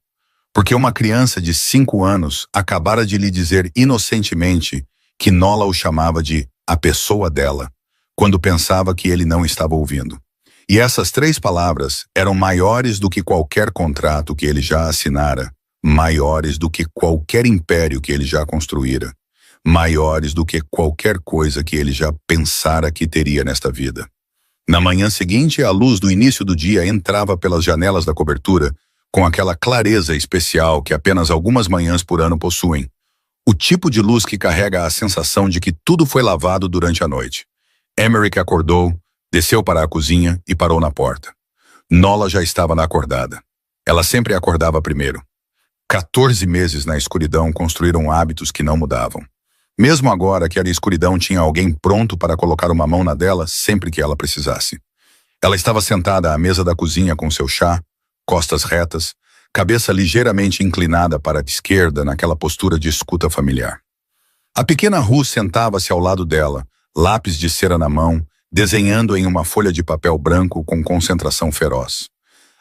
Porque uma criança de 5 anos acabara de lhe dizer inocentemente que Nola o chamava de a pessoa dela, quando pensava que ele não estava ouvindo. E essas 3 palavras eram maiores do que qualquer contrato que ele já assinara, maiores do que qualquer império que ele já construíra, maiores do que qualquer coisa que ele já pensara que teria nesta vida. Na manhã seguinte, a luz do início do dia entrava pelas janelas da cobertura com aquela clareza especial que apenas algumas manhãs por ano possuem. O tipo de luz que carrega a sensação de que tudo foi lavado durante a noite. Emerick acordou, desceu para a cozinha e parou na porta. Nola já estava na acordada. Ela sempre acordava primeiro. 14 meses na escuridão construíram hábitos que não mudavam. Mesmo agora que a escuridão tinha alguém pronto para colocar uma mão na dela sempre que ela precisasse. Ela estava sentada à mesa da cozinha com seu chá, costas retas, cabeça ligeiramente inclinada para a esquerda naquela postura de escuta familiar. A pequena Ru sentava-se ao lado dela, lápis de cera na mão, desenhando em uma folha de papel branco com concentração feroz.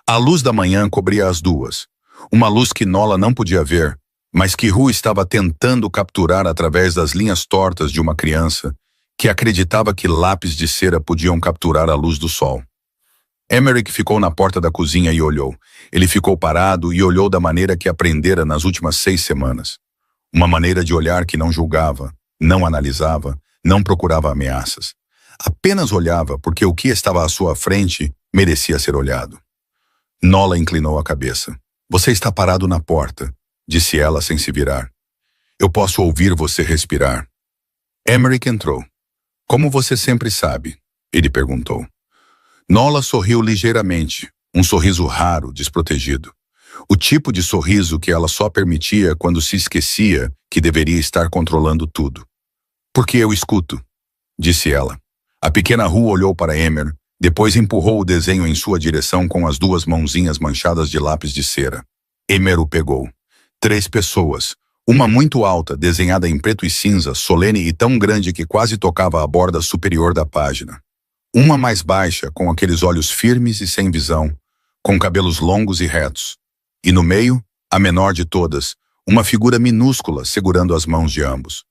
A luz da manhã cobria as duas, uma luz que Nola não podia ver, mas que Ru estava tentando capturar através das linhas tortas de uma criança que acreditava que lápis de cera podiam capturar a luz do sol. Emerick ficou na porta da cozinha e olhou. Ele ficou parado e olhou da maneira que aprendera nas últimas 6 semanas. Uma maneira de olhar que não julgava, não analisava, não procurava ameaças. Apenas olhava porque o que estava à sua frente merecia ser olhado. Nola inclinou a cabeça. "Você está parado na porta", disse ela sem se virar. "Eu posso ouvir você respirar." Emerick entrou. "Como você sempre sabe?" ele perguntou. Nola sorriu ligeiramente, um sorriso raro, desprotegido. O tipo de sorriso que ela só permitia quando se esquecia que deveria estar controlando tudo. "Porque eu escuto", disse ela. A pequena Ru olhou para Emer, depois empurrou o desenho em sua direção com as 2 mãozinhas manchadas de lápis de cera. Emer o pegou. 3 pessoas, Uma muito alta, desenhada em preto e cinza, solene e tão grande que quase tocava a borda superior da página. Uma mais baixa, com aqueles olhos firmes e sem visão, com cabelos longos e retos. E no meio, a menor de todas, uma figura minúscula segurando as mãos de ambos.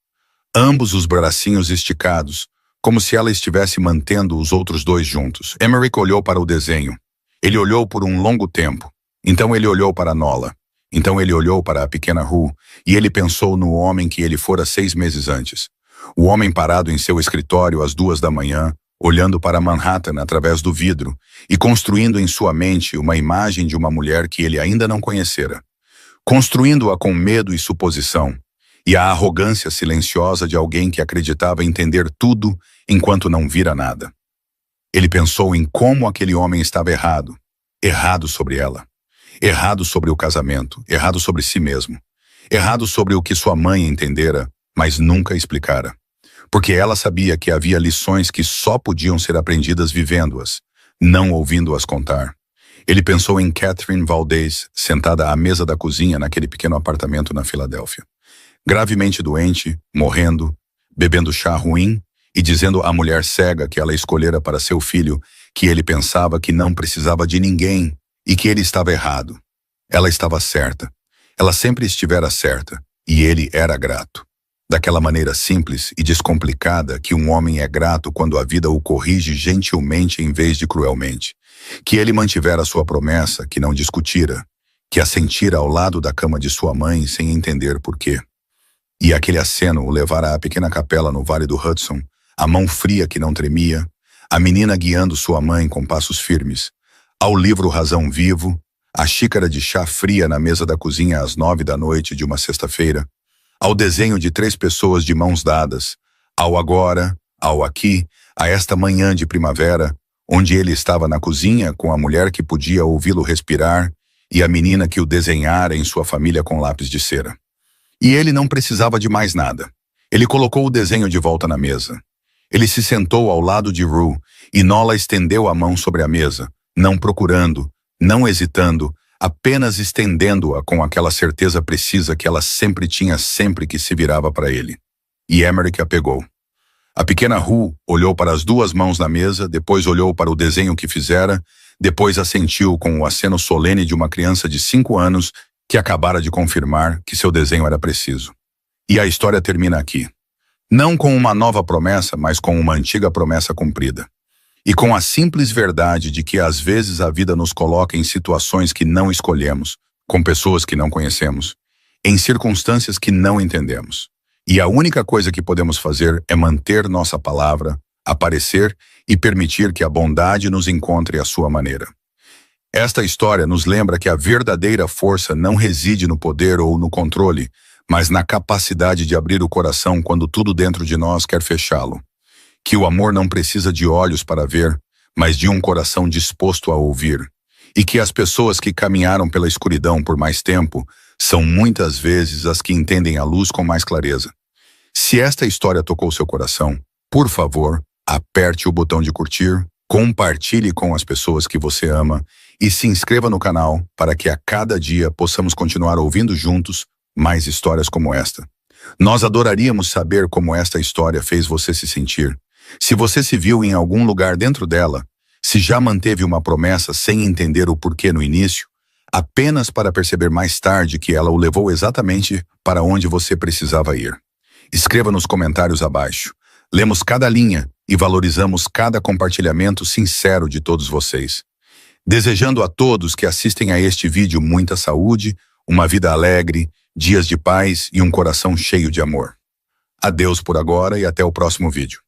Ambos os bracinhos esticados, como se ela estivesse mantendo os outros dois juntos. Emerick olhou para o desenho. Ele olhou por um longo tempo. Então ele olhou para Nola. Então ele olhou para a pequena Rue, e ele pensou no homem que ele fora 6 meses antes. O homem parado em seu escritório às 2 da manhã, olhando para Manhattan através do vidro e construindo em sua mente uma imagem de uma mulher que ele ainda não conhecera. Construindo-a com medo e suposição, e a arrogância silenciosa de alguém que acreditava entender tudo enquanto não vira nada. Ele pensou em como aquele homem estava errado. Errado sobre ela. Errado sobre o casamento. Errado sobre si mesmo. Errado sobre o que sua mãe entendera, mas nunca explicara. Porque ela sabia que havia lições que só podiam ser aprendidas vivendo-as, não ouvindo-as contar. Ele pensou em Catherine Valdez, sentada à mesa da cozinha naquele pequeno apartamento na Filadélfia. Gravemente doente, morrendo, bebendo chá ruim e dizendo à mulher cega que ela escolhera para seu filho que ele pensava que não precisava de ninguém e que ele estava errado. Ela estava certa. Ela sempre estivera certa, e ele era grato. Daquela maneira simples e descomplicada que um homem é grato quando a vida o corrige gentilmente em vez de cruelmente. Que ele mantivera sua promessa, que não discutira, que assentira ao lado da cama de sua mãe sem entender por quê. E aquele aceno o levara à pequena capela no Vale do Hudson, a mão fria que não tremia, a menina guiando sua mãe com passos firmes, ao livro Razão Vivo, a xícara de chá fria na mesa da cozinha às 9 da noite de uma sexta-feira, ao desenho de 3 pessoas de mãos dadas, ao agora, ao aqui, a esta manhã de primavera, onde ele estava na cozinha com a mulher que podia ouvi-lo respirar e a menina que o desenhara em sua família com lápis de cera. E ele não precisava de mais nada. Ele colocou o desenho de volta na mesa. Ele se sentou ao lado de Rue e Nola estendeu a mão sobre a mesa, não procurando, não hesitando, apenas estendendo-a com aquela certeza precisa que ela sempre tinha sempre que se virava para ele. E Emerick a pegou. A pequena Rue olhou para as 2 mãos na mesa, depois olhou para o desenho que fizera, depois assentiu com o aceno solene de uma criança de 5 anos que acabara de confirmar que seu desenho era preciso. E a história termina aqui. Não com uma nova promessa, mas com uma antiga promessa cumprida. E com a simples verdade de que às vezes a vida nos coloca em situações que não escolhemos, com pessoas que não conhecemos, em circunstâncias que não entendemos. E a única coisa que podemos fazer é manter nossa palavra, aparecer e permitir que a bondade nos encontre à sua maneira. Esta história nos lembra que a verdadeira força não reside no poder ou no controle, mas na capacidade de abrir o coração quando tudo dentro de nós quer fechá-lo. Que o amor não precisa de olhos para ver, mas de um coração disposto a ouvir. E que as pessoas que caminharam pela escuridão por mais tempo são muitas vezes as que entendem a luz com mais clareza. Se esta história tocou seu coração, por favor, aperte o botão de curtir, compartilhe com as pessoas que você ama e se inscreva no canal para que a cada dia possamos continuar ouvindo juntos mais histórias como esta. Nós adoraríamos saber como esta história fez você se sentir. Se você se viu em algum lugar dentro dela, se já manteve uma promessa sem entender o porquê no início, apenas para perceber mais tarde que ela o levou exatamente para onde você precisava ir. Escreva nos comentários abaixo. Lemos cada linha e valorizamos cada compartilhamento sincero de todos vocês. Desejando a todos que assistem a este vídeo muita saúde, uma vida alegre, dias de paz e um coração cheio de amor. Adeus por agora e até o próximo vídeo.